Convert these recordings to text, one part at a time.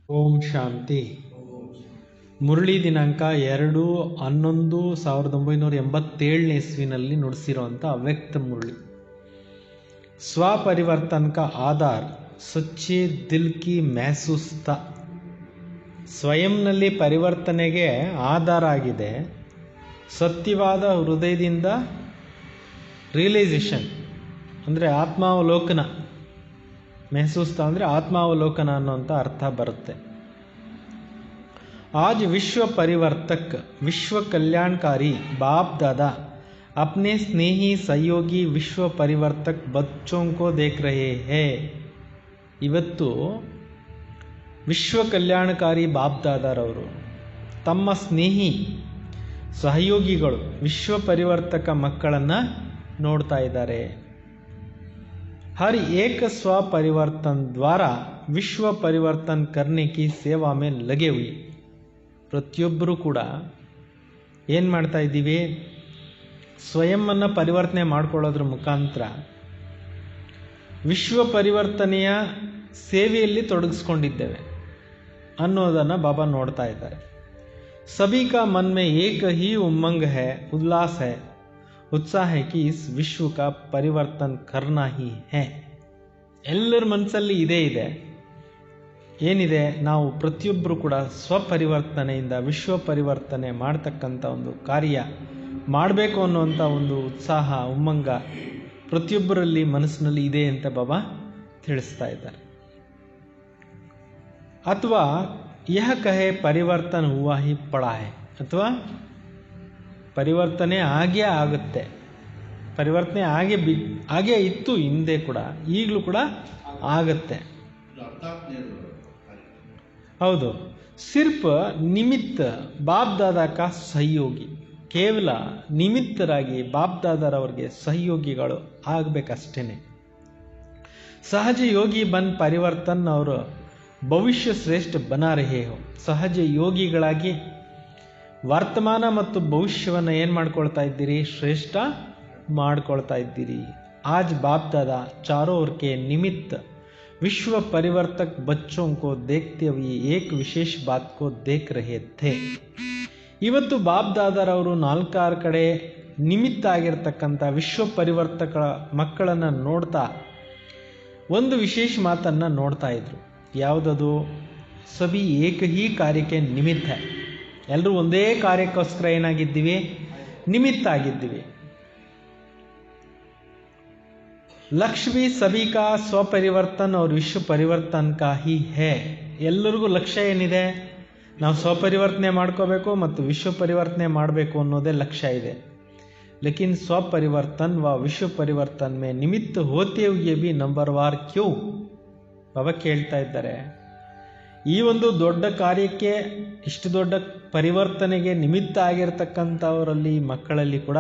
ಓಂ ಶಾಂತಿ. ಮುರಳಿ ದಿನಾಂಕ 2/11/1987 ಇಸ್ವಿನಲ್ಲಿ ನುಡಿಸಿರುವಂಥ ಅವ್ಯಕ್ತ ಮುರಳಿ. ಸ್ವಪರಿವರ್ತನ್ ಕಾ ಆಧಾರ್ ಸಚ್ಚೆ ದಿಲ್ ಕಿ ಮೆಹಸೂಸ್ತ. ಸ್ವಯಂನಲ್ಲಿ ಪರಿವರ್ತನೆಗೆ ಆಧಾರ ಆಗಿದೆ ಸತ್ಯವಾದ ಹೃದಯದಿಂದ ರಿಯಲೈಸೇಷನ್, ಅಂದರೆ ಆತ್ಮಾವಲೋಕನ. ಮೆಹಸೂಸ್ತಾ ಅಂದರೆ ಆತ್ಮಾವಲೋಕನ ಅನ್ನೋಂಥ ಅರ್ಥ ಬರುತ್ತೆ. आज विश्व परिवर्तक, विश्व कल्याणकारी बाप दादा अपने स्नेही सहयोगी विश्व परिवर्तक बच्चों को देख रहे हैं. ಇವತ್ತು ವಿಶ್ವ ಕಲ್ಯಾಣಕಾರಿ ಬಾಪ್ ದಾದಾರವರು ತಮ್ಮ ಸ್ನೇಹಿ ಸಹಯೋಗಿಗಳು ವಿಶ್ವ ಪರಿವರ್ತಕ ಮಕ್ಕಳನ್ನು ನೋಡ್ತಾ ಇದ್ದಾರೆ. हर एक स्व परिवर्तन द्वारा विश्व परिवर्तन करने की सेवा में लगे हुए. ಪ್ರತಿಯೊಬ್ಬರೂ ಕೂಡ ಏನು ಮಾಡ್ತಾ ಇದ್ದೀವಿ, ಸ್ವಯಂವನ್ನು ಪರಿವರ್ತನೆ ಮಾಡಿಕೊಳ್ಳೋದ್ರ ಮುಖಾಂತರ ವಿಶ್ವ ಪರಿವರ್ತನೆಯ ಸೇವೆಯಲ್ಲಿ ತೊಡಗಿಸ್ಕೊಂಡಿದ್ದೇವೆ ಅನ್ನೋದನ್ನು ಬಾಬಾ ನೋಡ್ತಾ ಇದ್ದಾರೆ. ಸಭಿ ಕಾ ಮನ್ ಮೇ ಏಕ ಹಿ ಉಮಂಗ್ ಹೈ, ಉಲ್ಲಾಸ ಹೈ, उत्साह है कि इस विश्व का परिवर्तन करना ही है. ಎಲ್ಲರ ಮನಸ್ಸಲ್ಲಿ ಇದೇ ಇದೆ. ಏನಿದೆ, ನಾವು ಪ್ರತಿಯೊಬ್ಬರು ಕೂಡ ಸ್ವಪರಿವರ್ತನೆಯಿಂದ ವಿಶ್ವ ಪರಿವರ್ತನೆ ಮಾಡ್ತಕ್ಕಂಥ ಒಂದು ಕಾರ್ಯ ಮಾಡಬೇಕು ಅನ್ನುವಂಥ ಒಂದು ಉತ್ಸಾಹ ಉಮ್ಮಂಗ ಪ್ರತಿಯೊಬ್ಬರಲ್ಲಿ ಮನಸ್ಸಿನಲ್ಲಿ ಇದೆ ಅಂತ ಬಾಬಾ ತಿಳಿಸ್ತಾ ಇದ್ದಾರೆ. ಅಥವಾ ಯಹ ಕಹೆ ಪರಿವರ್ತನ ಹುವಾ ಹಿ ಪಡಾ ಹೈ, ಅಥವಾ ಪರಿವರ್ತನೆ ಆಗೇ ಆಗುತ್ತೆ. ಪರಿವರ್ತನೆ ಹಾಗೆ ಇತ್ತು ಹಿಂದೆ ಕೂಡ, ಈಗಲೂ ಕೂಡ ಆಗತ್ತೆ. ಹೌದು. ಸಿರ್ಫ್ ನಿಮಿತ್ತ ಬಾಪ್ ದಾದಾ ಕಾ ಸಹಯೋಗಿ, ಕೇವಲ ನಿಮಿತ್ತರಾಗಿ ಬಾಪ್ ದಾದಾರವ್ರಿಗೆ ಸಹಯೋಗಿಗಳು ಆಗಬೇಕಷ್ಟೇನೆ. ಸಹಜ ಯೋಗಿ ಬನ್ ಪರಿವರ್ತನ್ ಅವರು ಭವಿಷ್ಯ ಶ್ರೇಷ್ಠ ಬನಾ ರಹೇ ಹೋ. ಸಹಜ ಯೋಗಿಗಳಾಗಿ ವರ್ತಮಾನ ಮತ್ತು ಭವಿಷ್ಯವನ್ನು ಏನು ಮಾಡ್ಕೊಳ್ತಾ ಇದ್ದೀರಿ, ಶ್ರೇಷ್ಠ ಮಾಡ್ಕೊಳ್ತಾ ಇದ್ದೀರಿ. ಆಜ್ ಬಾಪ್ ದಾದಾ ಚಾರೋ ಓರ್ ಕೆ ನಿಮಿತ್ತ ವಿಶ್ವ ಪರಿವರ್ತಕ್ ಬಚ್ಚೋं को देखते हुए एक विशेष बात को देख रहे थे. ಇವತ್ತು ಬಾಪ್ ದಾದಾರವರು ನಾಲ್ಕಾರು ಕಡೆ ನಿಮಿತ್ತ ಆಗಿರ್ತಕ್ಕಂಥ ವಿಶ್ವ ಪರಿವರ್ತಕ ಮಕ್ಕಳನ್ನು ನೋಡ್ತಾ ಒಂದು ವಿಶೇಷ ಮಾತನ್ನು ನೋಡ್ತಾ ಇದ್ರು. ಯಾವುದದು? ಸಭಿ ಏಕ ಹಿ ಕಾರ್ಯಕ್ಕೆ ನಿಮಿತ್ತ. ಎಲ್ಲರೂ ಒಂದೇ ಕಾರ್ಯಕ್ಕೋಸ್ಕರ ಏನಾಗಿದ್ದೀವಿ, ನಿಮಿತ್ತ ಆಗಿದ್ದೀವಿ. ಲಕ್ಷ್ಯ भी सभी का ಸ್ವಪರಿವರ್ತನ್ और ವಿಶ್ವ ಪರಿವರ್ತನ್ ಕಾ ಹಿ ಹೇ. ಎಲ್ಲರಿಗೂ ಲಕ್ಷ್ಯ ಏನಿದೆ, ನಾವು ಸ್ವಪರಿವರ್ತನೆ ಮಾಡ್ಕೋಬೇಕು ಮತ್ತು ವಿಶ್ವ ಪರಿವರ್ತನೆ ಮಾಡಬೇಕು ಅನ್ನೋದೇ ಲಕ್ಷ್ಯ ಇದೆ. ಲೇಕಿನ್ ಸ್ವಪರಿವರ್ತನ್ ವ ವಿಶ್ವ ಪರಿವರ್ತನ್ ಮೇ ನಿಮಿತ್ತ ಹೋತೆ ಹುಯೇ ಭಿ ನಂಬರ್ ವಾರ್ ಕ್ಯೂ? ಬಾಬಾ ಕೇಳ್ತಾ ಇದ್ದಾರೆ. ಈ ಒಂದು ದೊಡ್ಡ ಕಾರ್ಯಕ್ಕೆ, ಇಷ್ಟು ದೊಡ್ಡ ಪರಿವರ್ತನೆಗೆ ನಿಮಿತ್ತ ಆಗಿರ್ತಕ್ಕಂಥವರಲ್ಲಿ ಮಕ್ಕಳಲ್ಲಿ ಕೂಡ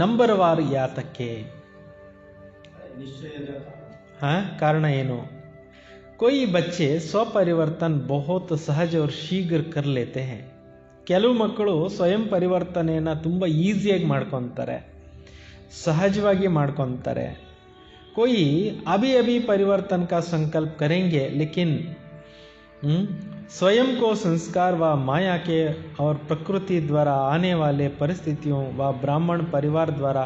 ನಂಬರ್ ವಾರ್ ಯಾತಕ್ಕೆ? ಕಾರಣ ಏನು? कोई बच्चे स्वपरिवर्तन बहुत सहज और शीघ्र कर लेते हैं. ಕೆಲವು ಮಕ್ಕಳು ಸ್ವಯಂ ಪರಿವರ್ತನೆಯನ್ನು ತುಂಬ ಈಸಿಯಾಗಿ ಮಾಡ್ಕೊತಾರೆ, ಸಹಜವಾಗಿ ಮಾಡ್ಕೊತಾರೆ. कोई अभी अभी परिवर्तन का संकल्प करेंगे, लेकिन स्वयं को संस्कार व माया के और प्रकृति द्वारा आने वाले परिस्थितियों व ब्राह्मण परिवार द्वारा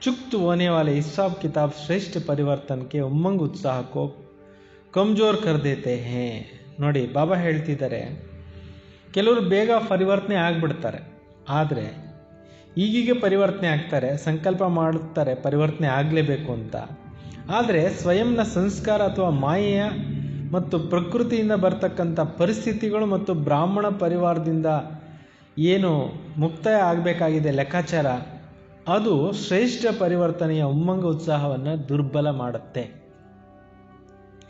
चुक्त होने वाले हिसाब किताब श्रेष्ठ परिवर्तन के उमंग उत्साह को कमजोर कर देते हैं. ನೋಡಿ, ಬಾಬಾ ಹೇಳ್ತಿದ್ದಾರೆ, ಕೆಲವರು ಬೇಗ ಪರಿವರ್ತನೆ ಆಗಿಬಿಡ್ತಾರೆ. ಆದರೆ ಈಗೀಗ ಪರಿವರ್ತನೆ ಆಗ್ತಾರೆ, ಸಂಕಲ್ಪ ಮಾಡುತ್ತಾರೆ ಪರಿವರ್ತನೆ ಆಗಲೇಬೇಕು ಅಂತ. ಆದರೆ ಸ್ವಯಂನ ಸಂಸ್ಕಾರ ಅಥವಾ ಮಾಯೆಯ ಮತ್ತು ಪ್ರಕೃತಿಯಿಂದ ಬರ್ತಕ್ಕಂಥ ಪರಿಸ್ಥಿತಿಗಳು ಮತ್ತು ಬ್ರಾಹ್ಮಣ ಪರಿವಾರದಿಂದ ಏನು ಮುಕ್ತಾಯ ಆಗಬೇಕಾಗಿದೆ ಲೆಕ್ಕಾಚಾರ, ಅದು ಶ್ರೇಷ್ಠ ಪರಿವರ್ತನೆಯ ಉಮ್ಮಂಗ ಉತ್ಸಾಹವನ್ನು ದುರ್ಬಲ ಮಾಡುತ್ತೆ.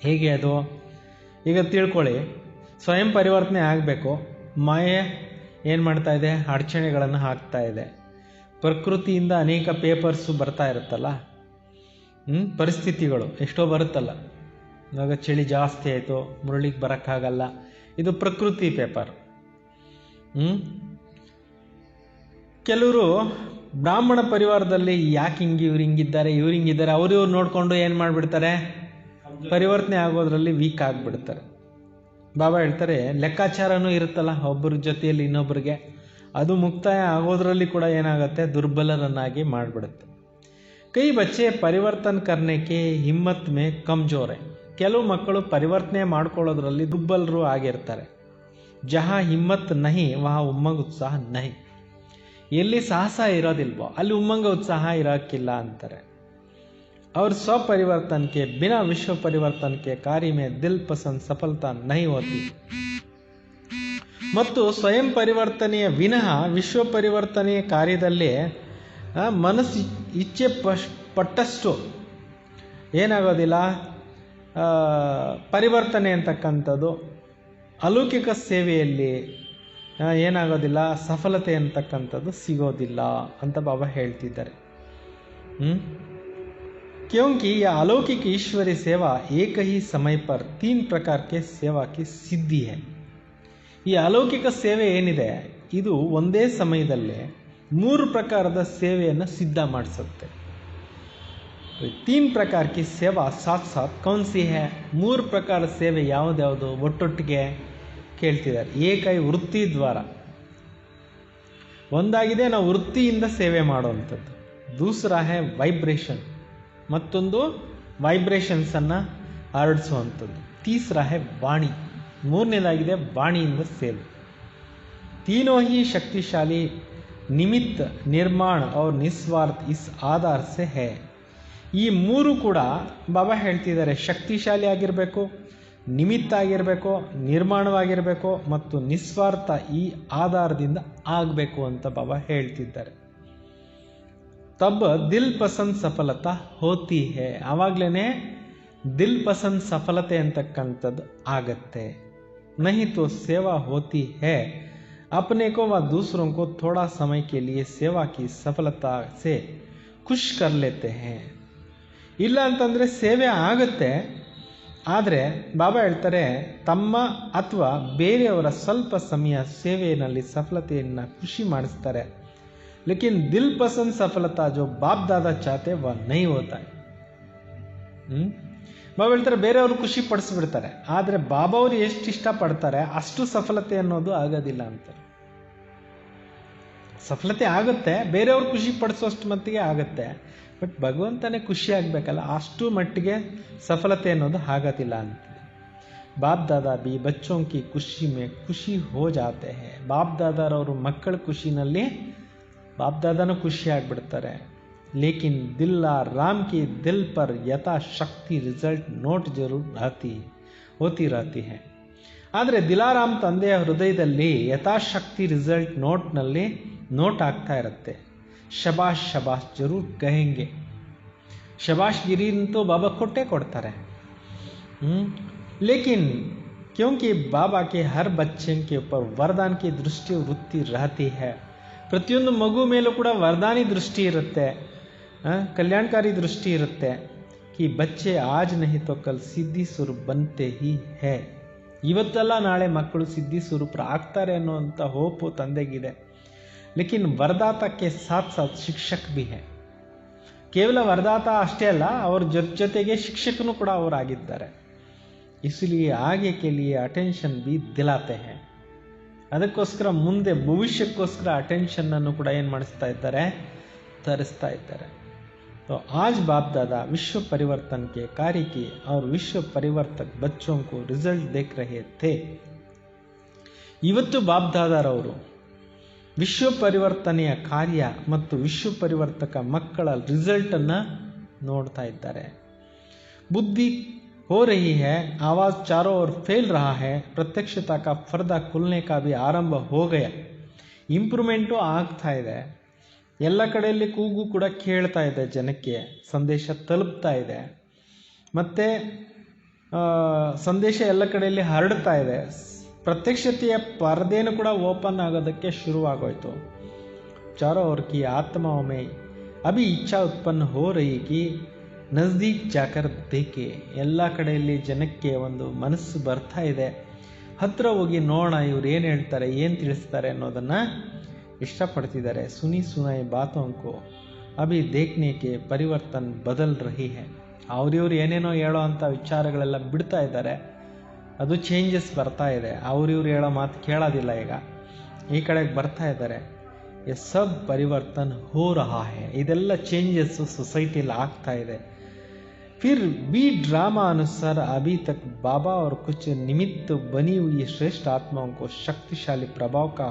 ಹೇಗೆ ಅದು? ಈಗ ತಿಳ್ಕೊಳ್ಳಿ, ಸ್ವಯಂ ಪರಿವರ್ತನೆ ಆಗಬೇಕು, ಮಾಯೆ ಏನು ಮಾಡ್ತಾ ಇದೆ, ಅಡಚಣೆಗಳನ್ನು ಹಾಕ್ತಾ ಇದೆ. ಪ್ರಕೃತಿಯಿಂದ ಅನೇಕ ಪೇಪರ್ಸು ಬರ್ತಾ ಇರುತ್ತಲ್ಲ, ಪರಿಸ್ಥಿತಿಗಳು ಎಷ್ಟೋ ಬರುತ್ತಲ್ಲ. ಇವಾಗ ಚಳಿ ಜಾಸ್ತಿ ಆಯಿತು, ಮುರಳಿಗೆ ಬರೋಕ್ಕಾಗಲ್ಲ, ಇದು ಪ್ರಕೃತಿ ಪೇಪರ್. ಕೆಲವರು ಬ್ರಾಹ್ಮಣ ಪರಿವಾರದಲ್ಲಿ ಯಾಕೆ ಇವ್ರು ಹಿಂಗಿದ್ದಾರೆ, ಇವ್ರು ಹಿಂಗಿದ್ದಾರೆ, ಅವರು ನೋಡಿಕೊಂಡು ಏನು ಮಾಡಿಬಿಡ್ತಾರೆ, ಪರಿವರ್ತನೆ ಆಗೋದ್ರಲ್ಲಿ ವೀಕ್ ಆಗಿಬಿಡ್ತಾರೆ. ಬಾಬಾ ಹೇಳ್ತಾರೆ ಲೆಕ್ಕಾಚಾರನೂ ಇರುತ್ತಲ್ಲ ಒಬ್ಬರ ಜೊತೆಯಲ್ಲಿ ಇನ್ನೊಬ್ಬರಿಗೆ, ಅದು ಮುಕ್ತಾಯ ಆಗೋದ್ರಲ್ಲಿ ಕೂಡ ಏನಾಗುತ್ತೆ, ದುರ್ಬಲರನ್ನಾಗಿ ಮಾಡಿಬಿಡುತ್ತೆ. ಕೈ ಬಚ್ಚೆ ಪರಿವರ್ತನ್ ಕರ್ನೆಗೆ ಹಿಮ್ಮತ್ ಮೇ ಕಮ್ಜೋರ್ ಹೈ. ಕೆಲವು ಮಕ್ಕಳು ಪರಿವರ್ತನೆ ಮಾಡ್ಕೊಳ್ಳೋದ್ರಲ್ಲಿ ದುರ್ಬಲರು ಆಗಿರ್ತಾರೆ. ಜಹಾ ಹಿಮ್ಮತ್ ನಹಿ ವಹಾ ಉಮ್ಮಂಗ್ ಉತ್ಸಾಹ ನಹಿ. ಎಲ್ಲಿ ಸಾಹಸ ಇರೋದಿಲ್ವೋ ಅಲ್ಲಿ ಉಮ್ಮಂಗ ಉತ್ಸಾಹ ಇರೋಕ್ಕಿಲ್ಲ ಅಂತಾರೆ. और स्वपरिवर्तन के बिना विश्व परिवर्तन के कार्य में दिल पसंद सफलता नहीं होती. ಮತ್ತು ಸ್ವಯಂ ಪರಿವರ್ತನೆಯ ವಿನಃ ವಿಶ್ವ ಪರಿವರ್ತನೆಯ ಕಾರ್ಯದಲ್ಲಿ ಮನಸ್ಸು ಇಚ್ಛೆ ಪಟ್ಟಷ್ಟು ಏನಾಗೋದಿಲ್ಲ. ಪರಿವರ್ತನೆ ಅಂತಕ್ಕಂಥದ್ದು ಅಲೌಕಿಕ ಸೇವೆಯಲ್ಲಿ ಏನಾಗೋದಿಲ್ಲ, ಸಫಲತೆ ಅಂತಕ್ಕಂಥದ್ದು ಸಿಗೋದಿಲ್ಲ ಅಂತ ಬಾಬಾ ಹೇಳ್ತಿದ್ದಾರೆ. क्योंकि यह अलौकिक ईश्वरी सेवा एक ही समय पर 3 प्रकार के सेवा की सिद्धि है. ಈ ಅಲೌಕಿಕ ಸೇವೆ ಏನಿದೆ ಇದು ಒಂದೇ ಸಮಯದಲ್ಲಿ 3 ಪ್ರಕಾರದ ಸೇವೆಯನ್ನು ಸಿದ್ಧ ಮಾಡಿಸುತ್ತೆ. 3 ಪ್ರಕಾರ की सेवा साथ साथ कौन सी है? 3 ಪ್ರಕಾರದ ಸೇವೆ ಯಾವುದ್ಯಾವುದು ಒಟ್ಟೊಟ್ಟಿಗೆ ಕೇಳ್ತಿದ್ದಾರೆ. ಏಕೈ ವೃತ್ತಿ ದ್ವಾರ, ಒಂದಾಗಿದೆ ನಾವು ವೃತ್ತಿಯಿಂದ ಸೇವೆ ಮಾಡುವಂಥದ್ದು. ದೂಸರಾ ಹೈ ವೈಬ್ರೇಷನ್, ಮತ್ತೊಂದು ವೈಬ್ರೇಷನ್ಸನ್ನು ಹರಡಿಸುವಂಥದ್ದು. ತೀಸರಾ ಹೈ ವಾಣಿ, ಮೂರನೇದಾಗಿದೆ ವಾಣಿಯಿಂದ ಸೇವೆ. ತೀನೋ ಹಿ ಶಕ್ತಿಶಾಲಿ ನಿಮಿತ್ತ ನಿರ್ಮಾಣ और निस्वार्थ इस आधार से है. ಈ ಮೂರು ಕೂಡ ಬಾಬಾ ಹೇಳ್ತಿದ್ದಾರೆ ಶಕ್ತಿಶಾಲಿ ಆಗಿರಬೇಕು, ನಿಮಿತ್ತ ಆಗಿರಬೇಕು, ನಿರ್ಮಾಣವಾಗಿರಬೇಕು ಮತ್ತು ನಿಸ್ವಾರ್ಥ ಈ ಆಧಾರದಿಂದ ಆಗಬೇಕು ಅಂತ ಬಾಬಾ ಹೇಳ್ತಿದ್ದಾರೆ. ತಬ್ ದಿಲ್ ಪಸಂದ್ ಸಫಲತಾ ಹೋತಿ ಹೇ, ಆವಾಗಲೇ ದಿಲ್ ಪಸಂದ್ ಸಫಲತೆ ಅಂತಕ್ಕಂಥದ್ದು ಆಗತ್ತೆ. नहीं तो सेवा होती है अपने को व दूसरों को थोड़ा समय के लिए सेवा की सफलता से खुश कर लेते हैं. ಇಲ್ಲ ಅಂತಂದರೆ ಸೇವೆ ಆಗುತ್ತೆ, ಆದರೆ ಬಾಬಾ ಹೇಳ್ತಾರೆ ತಮ್ಮ ಅಥವಾ ಬೇರೆಯವರ ಸ್ವಲ್ಪ ಸಮಯ ಸೇವೆಯಲ್ಲಿ ಸಫಲತೆಯನ್ನು ಖುಷಿ ಮಾಡಿಸ್ತಾರೆ. लेकिन दिल पसंद सफलता जो बाप दादा चाहते वह नहीं होता है. ಬಾಬಾ ಹೇಳ್ತಾರೆ ಬೇರೆಯವರು ಖುಷಿ ಪಡಿಸ್ಬಿಡ್ತಾರೆ, ಆದರೆ ಬಾಬಾ ಅವರು ಎಷ್ಟು ಇಷ್ಟಪಡ್ತಾರೆ ಅಷ್ಟು ಸಫಲತೆ ಅನ್ನೋದು ಆಗೋದಿಲ್ಲ ಅಂತಾರೆ. ಸಫಲತೆ ಆಗುತ್ತೆ, ಬೇರೆಯವ್ರು ಖುಷಿ ಪಡಿಸೋಷ್ಟು ಮಟ್ಟಿಗೆ ಆಗುತ್ತೆ, ಬಟ್ ಭಗವಂತನೇ ಖುಷಿ ಆಗಬೇಕಲ್ಲ, ಅಷ್ಟು ಮಟ್ಟಿಗೆ ಸಫಲತೆ ಅನ್ನೋದು ಆಗೋದಿಲ್ಲ ಅಂತ. ಬಾಪ್ ದಾದಾ ಬಿ ಬಚ್ಚೋಂ ಕಿ ಖುಷಿ ಮೇ ಖುಷಿ ಹೋ ಜಾತೆ ಹೇ. ಬಾಪ್ ದಾದಾರವರು ಮಕ್ಕಳ ಖುಷಿನಲ್ಲಿ बाप दादा ने खुशी ಆಗ್ಬಿಡ್ತಾರೆ. लेकिन दिल्ला राम की दिल पर यथाशक्ति रिजल्ट नोट जरूर होती रहती है. ಆದರೆ ದಿಲಾರಾಮ್ ತಂದೆಯ ಹೃದಯದಲ್ಲಿ ಯಥಾಶಕ್ತಿ ರಿಸಲ್ಟ್ ನೋಟ್ ಆಗ್ತಾ ಇರುತ್ತೆ. ಶಬಾಷ್ ಶಬಾಷ್ ಜರೂರ್ ಕಹೆಂಗೆ, ಶಬಾಷ್ ಗಿರಿ ಅಂತೂ ಬಾಬಾ ಕೊಡ್ತಾರೆ. लेकिन क्योंकि बाबा के हर बच्चे के ऊपर वरदान की दृष्टि वृत्ति रहती है. ಪ್ರತಿಯೊಂದು ಮಗು ಮೇಲೂ ಕೂಡ ವರದಾನಿ ದೃಷ್ಟಿ ಇರುತ್ತೆ, ಕಲ್ಯಾಣಕಾರಿ ದೃಷ್ಟಿ ಇರುತ್ತೆ. ಕಿ ಬಚ್ಚೆ ಆಜ್ ನಹಿ ತೋ ಕಲ್ ಸಿದ್ಧಿ ಸ್ವರೂಪ ಬಂತೆ ಹಿ ಹೇ. ಇವತ್ತಲ್ಲ ನಾಳೆ ಮಕ್ಕಳು ಸಿದ್ಧಿ ಸ್ವರೂಪರು ಆಗ್ತಾರೆ ಅನ್ನುವಂಥ ಹೋಪು ತಂದೆಗಿದೆ. ಲೇಕಿನ್ ವರದಾತಕ್ಕೆ ಸಾಥ್ ಸಾಥ್ ಶಿಕ್ಷಕ್ ಬಿ ಹೇ. ಕೇವಲ ವರದಾತ ಅಷ್ಟೇ ಅಲ್ಲ, ಅವ್ರ ಜೊತೆಗೆ ಶಿಕ್ಷಕನು ಕೂಡ ಅವರಾಗಿದ್ದಾರೆ. ಇಸ್ಲಿಯೇ ಆಗೆ ಕೆ ಲಿಯೇ ಅಟೆನ್ಷನ್ ಬಿ ದಿಲಾತೆ ಹೇ. ಅದಕ್ಕೋಸ್ಕರ ಮುಂದೆ ಭವಿಷ್ಯಕ್ಕೋಸ್ಕರ ಅಟೆನ್ಷನ್ನನ್ನು ಕೂಡ ಏನು ಮಾಡಿಸ್ತಾ ಇದ್ದಾರೆ, ತರಿಸ್ತಾ ಇದ್ದಾರೆ. तो आज बाप दादा विश्व परिवर्तन के कार्य की और विश्व परिवर्तक बच्चों को रिजल्ट देख रहे थे. ಇವತ್ತು ಬಾಪ್ ದಾದಾರವರು ವಿಶ್ವ ಪರಿವರ್ತನೆಯ ಕಾರ್ಯ ಮತ್ತು ವಿಶ್ವ ಪರಿವರ್ತಕ ಮಕ್ಕಳ ರಿಸಲ್ಟನ್ನು ನೋಡ್ತಾ ಇದ್ದಾರೆ. बुद्धि हो रही है, आवाज़ चारों ओर फैल रहा है, प्रत्यक्षता का पर्दा खुलने का भी आरंभ हो गया. ಇಂಪ್ರೂವ್ಮೆಂಟು ಆಗ್ತಾ ಇದೆ, ಎಲ್ಲ ಕಡೆಯಲ್ಲಿ ಕೂಗು ಕೂಡ ಕೇಳ್ತಾ ಇದೆ, ಜನಕ್ಕೆ ಸಂದೇಶ ತಲುಪ್ತಾ ಇದೆ, ಮತ್ತು ಸಂದೇಶ ಎಲ್ಲ ಕಡೆಯಲ್ಲಿ ಹರಡ್ತಾ ಇದೆ. ಪ್ರತ್ಯಕ್ಷತೆಯ ಪರದೇನು ಕೂಡ ಓಪನ್ ಆಗೋದಕ್ಕೆ ಶುರುವಾಗೋಯ್ತು. ಚಾರೋ ಅವ್ರ ಕಿ ಆತ್ಮಾओं में अभी इच्छा उत्पन्न हो रही कि ನಜ್ದೀಕ್ ಜಾಕರ್ ದೇಕೆ. ಎಲ್ಲ ಕಡೆಯಲ್ಲಿ ಜನಕ್ಕೆ ಒಂದು ಮನಸ್ಸು ಬರ್ತಾ ಇದೆ, ಹತ್ತಿರ ಹೋಗಿ ನೋಡೋಣ ಇವ್ರು ಏನು ಹೇಳ್ತಾರೆ, ಏನು ತಿಳಿಸ್ತಾರೆ ಅನ್ನೋದನ್ನು ಇಷ್ಟಪಡ್ತಿದ್ದಾರೆ. ಸುನಿ ಸುನಾಯಿ ಬಾತೋಂಕೋ ಅಭಿ ದೇಖ್ನೇಕೆ ಪರಿವರ್ತನ್ ಬದಲ್ ರಹಿ ಹೈ. ಅವ್ರಿವ್ರು ಏನೇನೋ ಹೇಳೋ ಅಂಥ ವಿಚಾರಗಳೆಲ್ಲ ಬಿಡ್ತಾ ಇದ್ದಾರೆ, ಅದು ಚೇಂಜಸ್ ಬರ್ತಾ ಇದೆ. ಅವ್ರಿವ್ರು ಹೇಳೋ ಮಾತು ಕೇಳೋದಿಲ್ಲ. ಈಗ ಈ ಕಡೆಗೆ ಬರ್ತಾ ಇದ್ದಾರೆ. ये सब परिवर्तन हो रहा है. ಇದೆಲ್ಲ ಚೇಂಜಸ್ ಸೊಸೈಟಿಯಲ್ಲಿ ಆಗ್ತಾ ಇದೆ. फिर भी ड्रामा अनुसार अभी तक बाबा और कुछ निमित्त बनी हुई श्रेष्ठ आत्माओं को शक्तिशाली प्रभाव का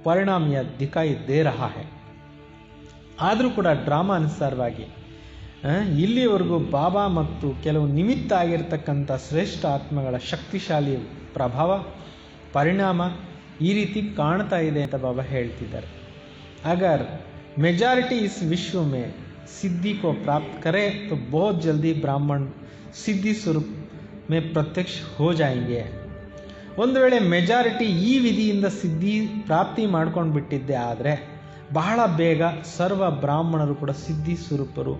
परिणाम यह दिखाई दे रहा है. ಆದರೂ ಕೂಡ ಡ್ರಾಮಾ ಅನುಸಾರವಾಗಿ ಇಲ್ಲಿವರೆಗೂ ಬಾಬಾ ಮತ್ತು ಕೆಲವು ನಿಮಿತ್ತ ಆಗಿರ್ತಕ್ಕಂಥ ಶ್ರೇಷ್ಠ ಆತ್ಮಗಳ ಶಕ್ತಿಶಾಲಿ ಪ್ರಭಾವ ಪರಿಣಾಮ ಈ ರೀತಿ ಕಾಣ್ತಾ ಇದೆ ಅಂತ ಬಾಬಾ ಹೇಳ್ತಿದ್ದಾರೆ. अगर मेजॉरिटी इस विश्व में सिद्धि को प्राप्त करे तो बहुत जल्दी ब्राह्मण सिद्धि स्वरूप में प्रत्यक्ष हो जाएंगे. ಒಂದು ವೇಳೆ ಮೆಜಾರಿಟಿ ಈ ವಿಧಿಯಿಂದ ಸಿದ್ಧಿ ಪ್ರಾಪ್ತಿ ಮಾಡ್ಕೊಂಡು ಬಿಟ್ಟಿದ್ದೆ ಆದರೆ ಬಹಳ ಬೇಗ ಸರ್ವ ಬ್ರಾಹ್ಮಣರು ಕೂಡ ಸಿದ್ಧಿ ಸ್ವರೂಪರು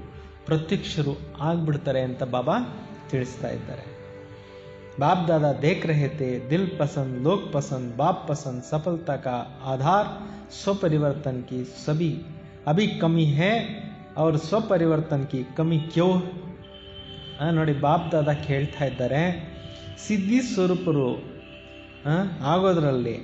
ಪ್ರತ್ಯಕ್ಷರು ಆಗ್ಬಿಡ್ತಾರೆ ಅಂತ ಬಾಬಾ ತಿಳಿಸ್ತಾ ಇದ್ದಾರೆ. बाप दादा देख रहे थे दिल पसंद लोक पसंद बाप पसंद सफलता का आधार स्वपरिवर्तन की सभी अभी कमी है और स्वपरिवर्तन की कमी क्यों. ನೋಡಿ ಬಾಪ್ ದಾದಾ ಕೇಳ್ತಾ ಇದ್ದಾರೆ, ಸಿದ್ಧಿ ಸ್ವರೂಪರು ಆಗೋದ್ರಲ್ಲಿ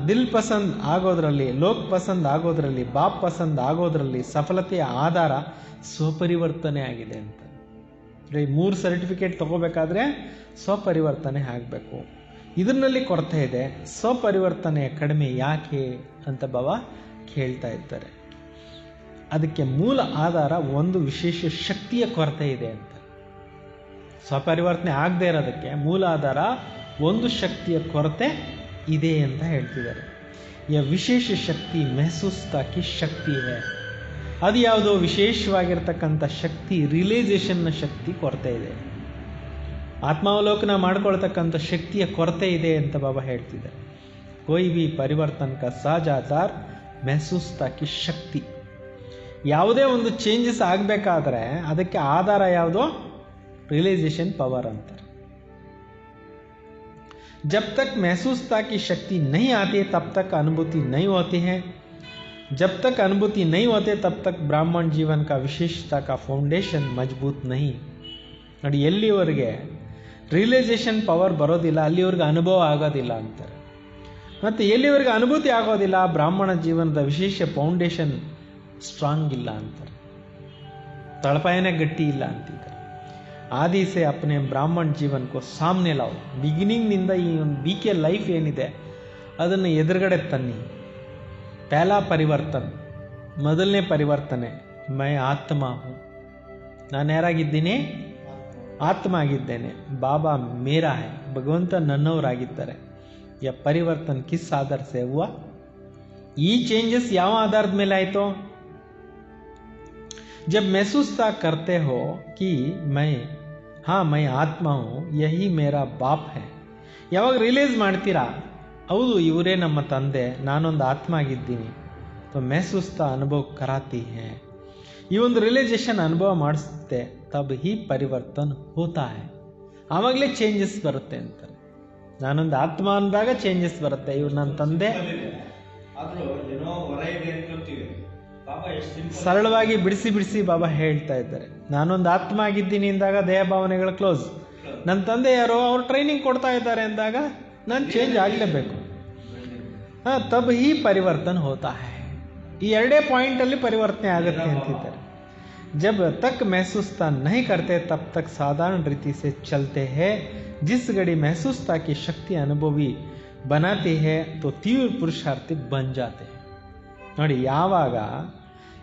ದಿಲ್ ಪಸಂದ್ ಆಗೋದ್ರಲ್ಲಿ ಲೋಕ್ ಪಸಂದ್ ಆಗೋದ್ರಲ್ಲಿ ಬಾಪ್ ಪಸಂದ್ ಆಗೋದ್ರಲ್ಲಿ ಸಫಲತೆಯ ಆಧಾರ ಸ್ವಪರಿವರ್ತನೆ ಆಗಿದೆ ಅಂತ. 3 ಸರ್ಟಿಫಿಕೇಟ್ ತಗೋಬೇಕಾದ್ರೆ ಸ್ವಪರಿವರ್ತನೆ ಆಗಬೇಕು. ಇದರಲ್ಲಿ ಕೊರತೆ ಇದೆ. ಸ್ವಪರಿವರ್ತನೆ ಕಡಿಮೆ ಯಾಕೆ ಅಂತ ಬಾಬಾ ಕೇಳ್ತಾ ಇದ್ದಾರೆ. ಅದಕ್ಕೆ ಮೂಲ ಆಧಾರ ಒಂದು ವಿಶೇಷ ಶಕ್ತಿಯ ಕೊರತೆ ಇದೆ ಅಂತ. ಸ್ವಪರಿವರ್ತನೆ ಆಗದೆ ಇರೋದಕ್ಕೆ ಮೂಲ ಆಧಾರ ಒಂದು ಶಕ್ತಿಯ ಕೊರತೆ ಇದೆ ಅಂತ ಹೇಳ್ತಿದ್ದಾರೆ. ಯ ವಿಶೇಷ ಶಕ್ತಿ ಮೆಹಸೂಸ್ತಾಕಿ ಶಕ್ತಿ ಇದೆ. ಅದು ಯಾವುದೋ ವಿಶೇಷವಾಗಿರ್ತಕ್ಕಂಥ ಶಕ್ತಿ, ರಿಯಲೈಸೇಷನ್ನ ಶಕ್ತಿ ಕೊರತೆ ಇದೆ. ಆತ್ಮಾವಲೋಕನ ಮಾಡ್ಕೊಳ್ತಕ್ಕಂಥ ಶಕ್ತಿಯ ಕೊರತೆ ಇದೆ ಅಂತ ಬಾಬಾ ಹೇಳ್ತಿದ್ದಾರೆ. ಕೋಯಿ ಬಿ ಪರಿವರ್ತನ ಕಾ ಸಹಜ ಆಧಾರ ಮೆಹಸೂಸ್ತಾಕಿ ಶಕ್ತಿ. ಯಾವುದೇ ಒಂದು ಚೇಂಜಸ್ ಆಗಬೇಕಾದ್ರೆ ಅದಕ್ಕೆ ಆಧಾರ ಯಾವುದೋ रियलाइजेशन पावर अंतर. जब तक महसूसता की शक्ति नहीं आती तब तक अनुभूति नहीं होती है. जब तक अनुभूति नहीं होते तब तक ब्राह्मण जीवन का विशेषता का फाउंडेशन मजबूत नहीं. ನೋಡಿ, ಎಲ್ಲಿವರೆಗೆ ರಿಯಲೈಸೇಷನ್ ಪವರ್ ಬರೋದಿಲ್ಲ ಅಲ್ಲಿವರೆಗೆ ಅನುಭವ ಆಗೋದಿಲ್ಲ ಅಂತಾರೆ. ಮತ್ತು ಎಲ್ಲಿವರೆಗೆ ಅನುಭೂತಿ ಆಗೋದಿಲ್ಲ ಬ್ರಾಹ್ಮಣ ಜೀವನದ ವಿಶೇಷ ಫೌಂಡೇಶನ್ ಸ್ಟ್ರಾಂಗ್ ಇಲ್ಲ ಅಂತಾರೆ. ತಳಪಾಯನೇ ಗಟ್ಟಿ ಇಲ್ಲ ಅಂತಿದ್ದಾರೆ. आदि से अपने ब्राह्मण जीवन को सामने लाओ. ಬಿಗಿನಿಂಗ್ನಿಂದ ಈ ಒಂದು BK ಲೈಫ್ ಏನಿದೆ ಅದನ್ನು ಎದುರುಗಡೆ ತನ್ನಿ. ಪಹಲಾ ಪರಿವರ್ತನ, ಮೊದಲನೇ ಪರಿವರ್ತನೆ, ಮೈ ಆತ್ಮ ಹೂँ, ನಾನು ಯಾರಾಗಿದ್ದೀನಿ? ಆತ್ಮ ಆಗಿದ್ದೇನೆ. ಬಾಬಾ ಮೇರಾ ಹೈ, ಭಗವಂತ ನನ್ನವರಾಗಿದ್ದಾರೆ. ಯ ಪರಿವರ್ತನ ಕಿಸ್ ಆಧಾರ ಸೆ ಹುವಾ? ಈ ಚೇಂಜಸ್ ಯಾವ ಆಧಾರದ ಮೇಲೆ ಆಯಿತು? जब महसूसता करते हो कि मैं आत्मा हूँ, यही मेरा बाप है. ಯಾವಾಗ ರಿಯಲೈಸ್ ಮಾಡ್ತೀರಾ ಹೌದು ಇವರೇ ನಮ್ಮ ತಂದೆ, ನಾನೊಂದು ಆತ್ಮ ಆಗಿದ್ದೀನಿ, तो महसूसता अनुभव कराती है. ಈ ಒಂದು ರಿಯಲೈಸೇಷನ್ ಅನುಭವ ಮಾಡಿಸುತ್ತೆ. ತಬ್ ಹಿ ಪರಿವರ್ತನ ಹೋತಾ ಹೈ. ಆವಾಗಲೇ ಚೇಂಜಸ್ ಬರುತ್ತೆ ಅಂತ. ನಾನೊಂದು ಆತ್ಮ ಅಂದಾಗ ಚೇಂಜಸ್ ಬರುತ್ತೆ. ಇವ್ರು ನನ್ನ ತಂದೆ. ಸರಳವಾಗಿ ಬಿಡಿಸಿ ಬಿಡಿಸಿ ಬಾಬಾ ಹೇಳ್ತಾ ಇದ್ದಾರೆ. ನಾನೊಂದು ಆತ್ಮ ಆಗಿದ್ದೀನಿ ಅಂದಾಗ ದೇಹ ಭಾವನೆಗಳ ಕ್ಲೋಸ್. ನನ್ನ ತಂದೆ ಯಾರೋ ಅವ್ರು ಟ್ರೈನಿಂಗ್ ಕೊಡ್ತಾ ಇದ್ದಾರೆ ಅಂದಾಗ ನಾನು ಚೇಂಜ್ ಆಗಲೇಬೇಕು. ತಬ್ ಹಿ ಪರಿವರ್ತನ ಹೋತಾ ಹೈ. ಈ ಎರಡೇ ಪಾಯಿಂಟಲ್ಲಿ ಪರಿವರ್ತನೆ ಆಗುತ್ತೆ ಅಂತಿದ್ದಾರೆ. ಜಬ್ ತಕ್ महसूसता नहीं करते तब तक साधारण रीति से चलते हैं. जिस घड़ी महसूसता की शक्ति अनुभवी बनाती है तो तीव्र पुरुषार्थी बन जाते हैं. ನೋಡಿ, ಯಾವಾಗ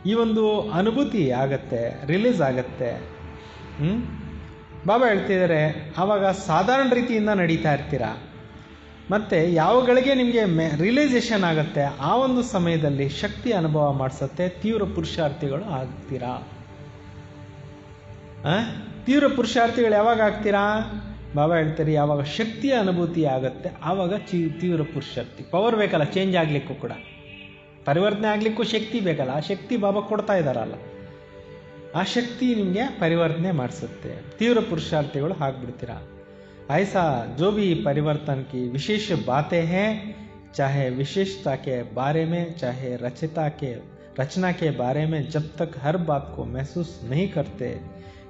ಈ ಒಂದು ಅನುಭೂತಿ ಆಗತ್ತೆ, ರಿಲೀಸ್ ಆಗತ್ತೆ, ಬಾಬಾ ಹೇಳ್ತಿದ್ದಾರೆ ಆವಾಗ ಸಾಧಾರಣ ರೀತಿಯಿಂದ ನಡೀತಾ ಇರ್ತೀರ. ಮತ್ತು ಯಾವಗಳಿಗೆ ನಿಮಗೆ ರಿಯಲೈಸೇಷನ್ ಆಗುತ್ತೆ ಆ ಒಂದು ಸಮಯದಲ್ಲಿ ಶಕ್ತಿ ಅನುಭವ ಮಾಡಿಸುತ್ತೆ, ತೀವ್ರ ಪುರುಷಾರ್ಥಿಗಳು ಆಗ್ತೀರಾ. ತೀವ್ರ ಪುರುಷಾರ್ಥಿಗಳು ಯಾವಾಗ ಆಗ್ತೀರಾ? ಬಾಬಾ ಹೇಳ್ತಾರೆ ಯಾವಾಗ ಶಕ್ತಿಯ ಅನುಭೂತಿ ಆಗುತ್ತೆ ಆವಾಗ ತೀವ್ರ ಪುರುಷಾರ್ಥಿ. ಪವರ್ ಬೇಕಲ್ಲ ಚೇಂಜ್ ಆಗಲಿಕ್ಕೂ ಕೂಡ, ಪರಿವರ್ತನೆ ಆಗಲಿಕ್ಕೂ ಶಕ್ತಿ ಬೇಕಲ್ಲ. ಆ ಶಕ್ತಿ ಬಾಬಾ ಕೊಡ್ತಾ ಇದ್ದಾರಲ್ಲ, ಆ ಶಕ್ತಿ ನಿಮಗೆ ಪರಿವರ್ತನೆ ಮಾಡಿಸುತ್ತೆ. ತೀವ್ರ ಪುರುಷಾರ್ಥಿಗಳು ಆಗ್ಬಿಡ್ತೀರಾ. ऐसा जो भी परिवर्तन की विशेष बातें हैं, चाहे विशेषता के बारे में चाहे रचना के बारे में, जब तक हर बात को महसूस नहीं करते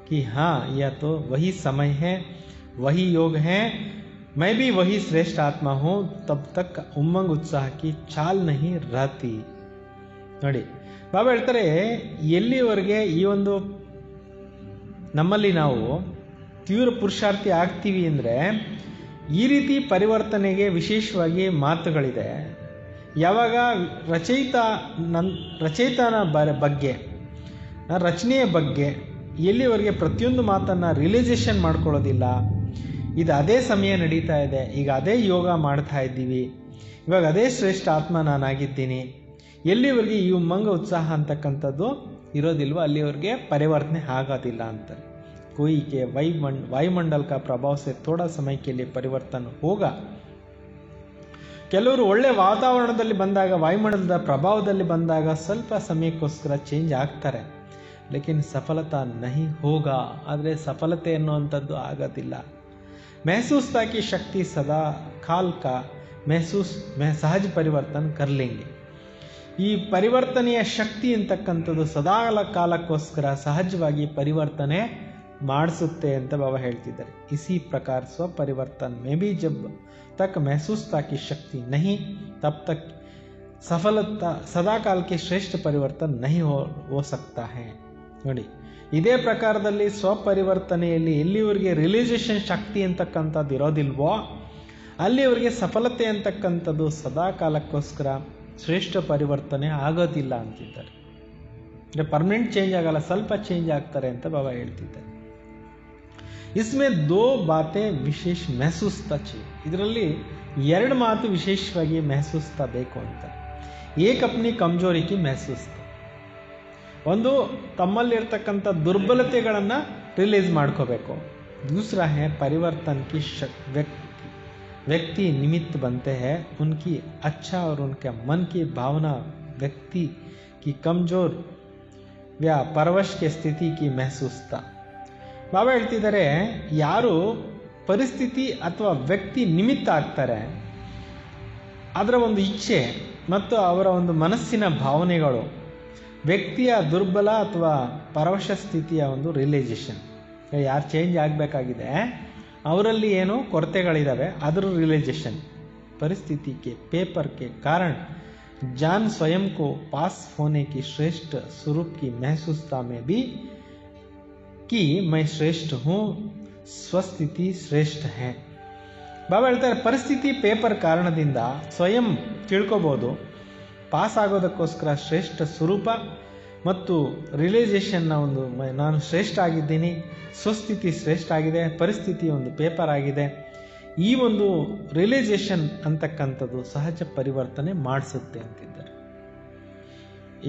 कि हाँ यह तो वही समय है, वही योग है, मैं भी वही श्रेष्ठ आत्मा हूँ, तब तक उमंग उत्साह की ಚಾಲ್ नहीं रहती. ನೋಡಿ, ಬಾಬಾ ಹೇಳ್ತಾರೆ ಎಲ್ಲಿವರೆಗೆ ಈ ಒಂದು ನಮ್ಮಲ್ಲಿ ನಾವು ತೀವ್ರ ಪುರುಷಾರ್ಥಿ ಆಗ್ತೀವಿ ಅಂದರೆ ಈ ರೀತಿ ಪರಿವರ್ತನೆಗೆ ವಿಶೇಷವಾಗಿ ಮಾತುಗಳಿದೆ. ಯಾವಾಗ ರಚಯಿತನ ಬಗ್ಗೆ, ರಚನೆಯ ಬಗ್ಗೆ ಎಲ್ಲಿವರೆಗೆ ಪ್ರತಿಯೊಂದು ಮಾತನ್ನು ರಿಯಲೈಸೇಷನ್ ಮಾಡ್ಕೊಳ್ಳೋದಿಲ್ಲ, ಇದು ಅದೇ ಸಮಯ ನಡೀತಾ ಇದೆ, ಈಗ ಅದೇ ಯೋಗ ಮಾಡ್ತಾ ಇದ್ದೀವಿ, ಇವಾಗ ಅದೇ ಶ್ರೇಷ್ಠ ಆತ್ಮ ನಾನಾಗಿದ್ದೀನಿ, ಎಲ್ಲಿವರೆಗೆ ಈ ಉಮ್ಮಂಗ ಉತ್ಸಾಹ ಅಂತಕ್ಕಂಥದ್ದು ಇರೋದಿಲ್ವೋ ಅಲ್ಲಿವರೆಗೆ ಪರಿವರ್ತನೆ ಆಗೋದಿಲ್ಲ ಅಂತಾರೆ. कोई के वायुमंडल का प्रभाव से थोड़ा समय के लिए परिवर्तन होगा. ಕೆಲವರು ಒಳ್ಳೆ ವಾತಾವರಣದಲ್ಲಿ ಬಂದಾಗ, ವಾಯುಮಂಡಲದ ಪ್ರಭಾವದಲ್ಲಿ ಬಂದಾಗ ಸ್ವಲ್ಪ ಸಮಯಕ್ಕೋಸ್ಕರ ಚೇಂಜ್ ಆಗ್ತಾರೆ, ಲೇಕಿನ್ ಸಫಲತಾ ನಹಿ ಹೋಗಾ, ಆದರೆ ಸಫಲತೆ ಅನ್ನುವಂಥದ್ದು ಆಗೋದಿಲ್ಲ. महसूस था कि शक्ति सदा काल का महसूस में सहज परिवर्तन कर लेंगे. ಈ ಪರಿವರ್ತನೆಯ ಶಕ್ತಿ ಅಂತಕ್ಕಂಥದ್ದು ಸದಾ ಕಾಲಕ್ಕೋಸ್ಕರ ಸಹಜವಾಗಿ ಪರಿವರ್ತನೆ ಮಾಡಿಸುತ್ತೆ ಅಂತ ಬಾಬಾ ಹೇಳ್ತಿದ್ದಾರೆ. इसी प्रकार स्व परिवर्तन में भी जब तक महसूस था कि शक्ति नहीं, तब तक सफलता सदा काल के श्रेष्ठ परिवर्तन नहीं हो सकता है. ನೋಡಿ, ಇದೇ ಪ್ರಕಾರದಲ್ಲಿ ಸ್ವಪರಿವರ್ತನೆಯಲ್ಲಿ ಎಲ್ಲಿವರೆಗೆ ರಿಯಲೈಸೇಷನ್ ಶಕ್ತಿ ಅಂತಕ್ಕಂಥದ್ದು ಇರೋದಿಲ್ವೋ ಅಲ್ಲಿವರೆಗೆ ಸಫಲತೆ ಅಂತಕ್ಕಂಥದ್ದು ಸದಾ ಕಾಲಕ್ಕೋಸ್ಕರ ಶ್ರೇಷ್ಠ ಪರಿವರ್ತನೆ ಆಗೋದಿಲ್ಲ ಅಂತಿದ್ದಾರೆ. ಅಂದರೆ ಪರ್ಮನೆಂಟ್ ಚೇಂಜ್ ಆಗಲ್ಲ, ಸ್ವಲ್ಪ ಚೇಂಜ್ ಆಗ್ತಾರೆ ಅಂತ ಬಾಬಾ ಹೇಳ್ತಿದ್ದಾರೆ. इसमें दो बातें विशेष महसूसता चाहिए. ಇದರಲ್ಲಿ ಎರಡು ಮಾತು ವಿಶೇಷವಾಗಿ ಮೆಹಸೂಸ್ತಾ ಬೇಕು ಅಂತ. ಏಕ್ ಅಪ್ನಿ ಕಮ್ಜೋರಿ ಕಿ ಮೆಹಸೂಸ್ತಾ, ಒಂದು ತಮ್ಮಲ್ಲಿರ್ತಕ್ಕಂಥ ದುರ್ಬಲತೆಗಳನ್ನು ರಿಲೀಸ್ ಮಾಡ್ಕೋಬೇಕು. दूसरा है परिवर्तन की व्यक्ति निमित्त बनते हैं, उनकी अच्छा और उनके मन की भावना व्यक्ति की कमजोर या परवश के स्थिति की महसूसता. ಬಾಬಾ ಹೇಳ್ತಿದ್ದಾರೆ, ಯಾರು ಪರಿಸ್ಥಿತಿ ಅಥವಾ ವ್ಯಕ್ತಿ ನಿಮಿತ್ತ ಆಗ್ತಾರೆ, ಅದರ ಒಂದು ಇಚ್ಛೆ ಮತ್ತು ಅವರ ಒಂದು ಮನಸ್ಸಿನ ಭಾವನೆಗಳು ವ್ಯಕ್ತಿಯ ದುರ್ಬಲ ಅಥವಾ ಪರವಶ ಸ್ಥಿತಿಯ ಒಂದು ರಿಯಲೈಸೇಷನ್. ಯಾರು ಚೇಂಜ್ ಆಗಬೇಕಾಗಿದೆ ಅವರಲ್ಲಿ ಏನು ಕೊರತೆಗಳಿದ್ದಾವೆ ಅದರ ರಿಯಲೈಸೇಷನ್. ಪರಿಸ್ಥಿತಿ के पेपर के कारण जान स्वयं को पास होने की श्रेष्ठ स्वरूप की महसूसता में भी कि मैं श्रेष्ठ हूँ, ಸ್ವಸ್ಥಿತಿ ಶ್ರೇಷ್ಠ है. ಬಾಬಾ ಹೇಳ್ತಾರೆ, ಪರಿಸ್ಥಿತಿ ಪೇಪರ್ ಕಾರಣದಿಂದ ಸ್ವಯಂ ತಿಳ್ಕೊಬೋದು, ಪಾಸ್ ಆಗೋದಕ್ಕೋಸ್ಕರ ಶ್ರೇಷ್ಠ ಸ್ವರೂಪ ಮತ್ತು ರಿಯಲೈಸೇಷನ್ನ ಒಂದು ನಾನು ಶ್ರೇಷ್ಠ ಆಗಿದ್ದೀನಿ, ಸ್ವಸ್ಥಿತಿ ಶ್ರೇಷ್ಠ ಆಗಿದೆ, ಪರಿಸ್ಥಿತಿ ಒಂದು ಪೇಪರ್ ಆಗಿದೆ. ಈ ಒಂದು ರಿಯಲೈಸೇಷನ್ ಅಂತಕ್ಕಂಥದ್ದು ಸಹಜ ಪರಿವರ್ತನೆ ಮಾಡಿಸುತ್ತೆ ಅಂತಿದ್ದಾರೆ.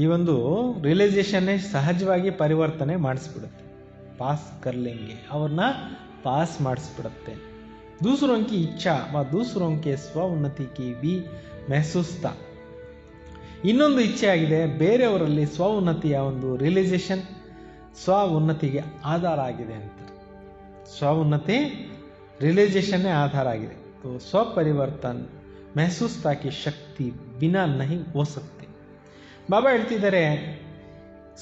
ಈ ಒಂದು ರಿಯಲೈಸೇಷನ್ನೇ ಸಹಜವಾಗಿ ಪರಿವರ್ತನೆ ಮಾಡಿಸ್ಬಿಡುತ್ತೆ. ಪಾಸ್ ಕರ್ಲೆಂಗೆ, ಅವ್ರನ್ನ ಪಾಸ್ ಮಾಡಿಸ್ಬಿಡುತ್ತೆ. दूसरों की इच्छा व दूसरों के स्व उन्नति की भी महसूसता. ಇನ್ನೊಂದು ಇಚ್ಛೆ ಆಗಿದೆ, ಬೇರೆಯವರಲ್ಲಿ ಸ್ವ ಉನ್ನತಿಯ ಒಂದು ರಿಯಲೈಸೇಷನ್ ಸ್ವ ಉನ್ನತಿಗೆ ಆಧಾರ ಆಗಿದೆ ಅಂತ. ಸ್ವ ಉನ್ನತಿ ರಿಯಲೈಸೇಷನ್ನೇ ಆಧಾರ ಆಗಿದೆ. तो स्व परिवर्तन महसूसता की शक्ति बिना नहीं हो सकती. ಬಾಬಾ ಹೇಳ್ತಿದ್ದಾರೆ,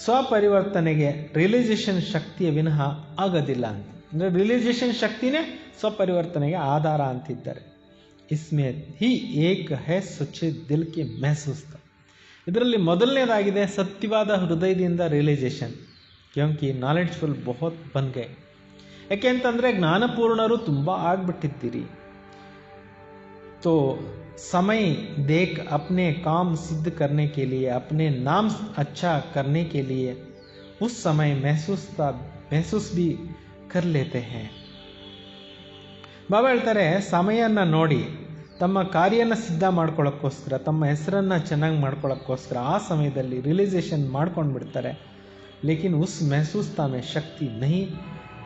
ಸ್ವಪರಿವರ್ತನೆಗೆ ರಿಯಲೈಸೇಷನ್ ಶಕ್ತಿಯ ವಿನಃ ಆಗೋದಿಲ್ಲ ಅಂತ. ಅಂದರೆ ರಿಯಲೈಸೇಷನ್ ಶಕ್ತಿನೇ ಸ್ವಪರಿವರ್ತನೆಗೆ ಆಧಾರ ಅಂತಿದ್ದಾರೆ. ಇಸ್ಮೇ ಹಿ ಏಕ್ ಹೈ ಸಚ್ಚೆ ದಿಲ್ ಕಿ ಮೆಹಸೂಸ್ತಾ. ಇದರಲ್ಲಿ ಮೊದಲನೇದಾಗಿದೆ ಸತ್ಯವಾದ ಹೃದಯದಿಂದ ರಿಯಲೈಸೇಷನ್. ಕ್ಯೋಂಕಿ ನಾಲೆಡ್ಜ್ಫುಲ್ ಬಹುತ್ ಬನ್ ಗಯೆ. ಯಾಕೆಂತಂದರೆ ಜ್ಞಾನಪೂರ್ಣರು ತುಂಬ ಆಗಿಬಿಟ್ಟಿದ್ದೀರಿ. तो समय देख अपने काम सिद्ध करने के लिए, अपने नाम अच्छा करने के लिए उस समय महसूस भी कर लेते हैं. ಬಾಬಾ ಹೇಳ್ತಾರೆ, ಸಮಯನ ನೋಡಿ ತಮ್ಮ ಕಾರ್ಯನ ಸಿದ್ಧ ಮಾಡ್ಕೊಳ್ಳೋಕ್ಕೋಸ್ಕರ, ತಮ್ಮ ಹೆಸರನ್ನು ಚೆನ್ನಾಗಿ ಮಾಡ್ಕೊಳ್ಳೋಕ್ಕೋಸ್ಕರ ಆ ಸಮಯದಲ್ಲಿ ರಿಯಲೈಸೇಷನ್ ಮಾಡ್ಕೊಂಡು ಬಿಡ್ತಾರೆ. ಲೇಕಿನ್ ಉಸ್ ಮೆಹಸೂಸ್ತಾ ಮೇ ಶಕ್ತಿ ನಹಿ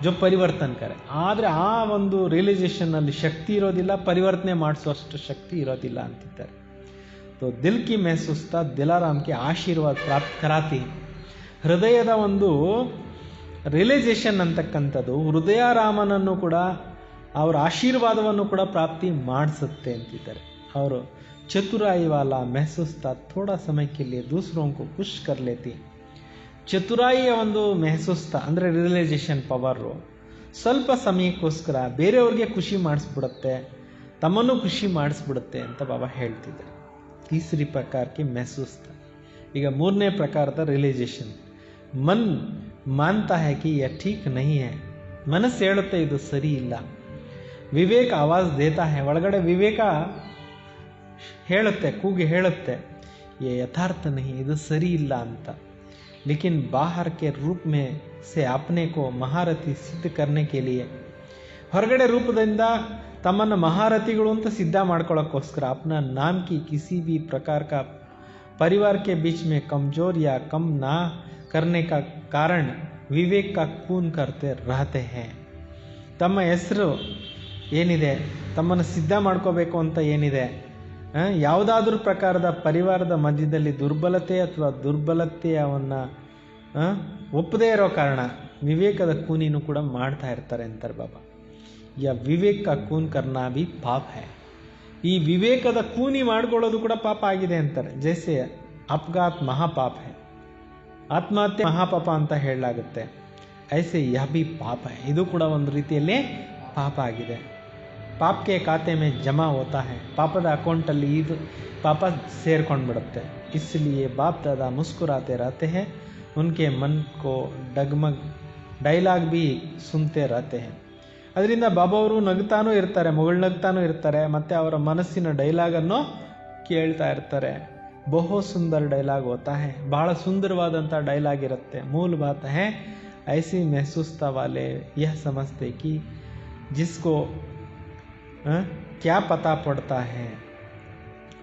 ಜೊ ಪರಿವರ್ತನ್ ಕರೆ. ಆದರೆ ಆ ಒಂದು ರಿಯಲೈಸೇಷನ್ನಲ್ಲಿ ಶಕ್ತಿ ಇರೋದಿಲ್ಲ, ಪರಿವರ್ತನೆ ಮಾಡಿಸುವಷ್ಟು ಶಕ್ತಿ ಇರೋದಿಲ್ಲ ಅಂತಿದ್ದಾರೆ. तो दिल की महसूसता दिलाराम के ಆಶೀರ್ವಾದ ಪ್ರಾಪ್ತ ಕರಾತಿ. ಹೃದಯದ ಒಂದು ರಿಯಲೈಸೇಷನ್ ಅಂತಕ್ಕಂಥದ್ದು ಹೃದಯರಾಮನನ್ನು ಕೂಡ ಅವರ ಆಶೀರ್ವಾದವನ್ನು ಕೂಡ ಪ್ರಾಪ್ತಿ ಮಾಡಿಸುತ್ತೆ ಅಂತಿದ್ದಾರೆ. ಅವರು ಚತುರಾಯಿ ವಾಲ महसूसता थोड़ा समय के लिए दूसरों को खुश कर लेती. ಚತುರಾಯಿಯ ಒಂದು ಮೆಹಸೂಸ್ತ ಅಂದರೆ ರಿಯಲೈಸೇಷನ್ ಪವರು ಸ್ವಲ್ಪ ಸಮಯಕ್ಕೋಸ್ಕರ ಬೇರೆಯವ್ರಿಗೆ ಖುಷಿ ಮಾಡಿಸ್ಬಿಡುತ್ತೆ, ತಮ್ಮನ್ನು ಖುಷಿ ಮಾಡಿಸ್ಬಿಡುತ್ತೆ ಅಂತ ಬಾಬಾ ಹೇಳ್ತಿದ್ದಾರೆ. ತೀಸರಿ ಪ್ರಕಾರಕ್ಕೆ ಮೆಹಸೂಸ್ತ. ಈಗ ಮೂರನೇ ಪ್ರಕಾರದ ರಿಯಲೈಸೇಷನ್, ಮನ್ ಮಾನ್ತಾ ಹೈ ಕಿ ಯಹ ಠೀಕ್ ನಹೀ ಹೈ, ಮನಸ್ಸು ಹೇಳುತ್ತೆ ಇದು ಸರಿ ಇಲ್ಲ. ವಿವೇಕ ಆವಾಜ್ ದೇತಾ ಹೈ, ಒಳಗಡೆ ವಿವೇಕ ಹೇಳುತ್ತೆ, ಕೂಗಿ ಹೇಳುತ್ತೆ ये यथार्थ नहीं, ಇದು ಸರಿ ಇಲ್ಲ ಅಂತ. लेकिन बाहर के रूप में से अपने को महारथी सिद्ध करने के लिए, ಹೊರಗಡೆ ರೂಪದಿಂದ ತಮ್ಮನ್ನು ಮಹಾರಥಿಗಳು ಅಂತ ಸಿದ್ಧ ಮಾಡ್ಕೊಳ್ಳೋಕ್ಕೋಸ್ಕರ अपना नाम की किसी भी प्रकार का परिवार के बीच में कमजोर या कम ना करने का कारण विवेक का खून करते रहते हैं. ತಮ್ಮ ಹೆಸರು ಏನಿದೆ, ತಮ್ಮನ್ನು ಸಿದ್ಧ ಮಾಡ್ಕೋಬೇಕು ಅಂತ ಏನಿದೆ, ಯಾವುದಾದ್ರೂ ಪ್ರಕಾರದ ಪರಿವಾರದ ಮಧ್ಯದಲ್ಲಿ ದುರ್ಬಲತೆ ಅಥವಾ ದುರ್ಬಲತೆಯನ್ನು ಒಪ್ಪದೇ ಇರೋ ಕಾರಣ ವಿವೇಕದ ಕೂನಿನೂ ಕೂಡ ಮಾಡ್ತಾ ಇರ್ತಾರೆ ಅಂತಾರೆ ಬಾಬಾ. ಯಾ ವಿವೇಕ ಕಾ ಕೂನ್ ಕರ್ನಾ ಭಿ ಪಾಪ ಹೈ, ಈ ವಿವೇಕದ ಕೂನಿ ಮಾಡ್ಕೊಳ್ಳೋದು ಕೂಡ ಪಾಪ ಆಗಿದೆ ಅಂತಾರೆ. ಜೈಸೆ ಅಪಘಾತ್ ಮಹಾಪಾಪ ಹೈ, ಆತ್ಮಹತ್ಯೆ ಮಹಾಪಾಪ ಅಂತ ಹೇಳಲಾಗುತ್ತೆ. ಐಸೆ ಯಹ ಭಿ ಪಾಪ ಹೈ, ಇದು ಕೂಡ ಒಂದು ರೀತಿಯಲ್ಲಿ ಪಾಪ ಆಗಿದೆ. ಪಾಪಕ್ಕೆ ಖಾತೆ ಮೇ ಜಮಾ ಹೋತಾ ಹೈ, ಪಾಪದ ಅಕೌಂಟಲ್ಲಿ ಇದು ಪಾಪ ಸೇರ್ಕೊಂಡ್ಬಿಡುತ್ತೆ. इसलिए बाप दादा मुस्कुराते रहते हैं, उनके मन को डगमग ಡೈಲಾಗ್ भी सुनते रहते हैं. ಅದರಿಂದ ಬಾಬಾ ಅವರು ನಗ್ತಾನೂ ಇರ್ತಾರೆ, ನಗ್ತಾನೂ ಇರ್ತಾರೆ, ಮತ್ತು ಅವರ ಮನಸ್ಸಿನ ಡೈಲಾಗನ್ನು ಕೇಳ್ತಾ ಇರ್ತಾರೆ. ಬಹು ಸುಂದರ ಡೈಲಾಗ್ ಹೋತಾ ಹೈ, ಬಹಳ ಸುಂದರವಾದಂಥ ಡೈಲಾಗ್ ಇರುತ್ತೆ. ಮೂಲ ಬಾತ್ ಹೈ ಐಸಿ ಮೆಹಸೂಸ್ತಾ ವಾಲೆ ಯಹ ಸಮಜ್ತೆ ಕಿ ಜಿಸ್ಕೋ ಕ್ಯಾ ಪತಾ ಪಡ್ತಾ ಹೈ.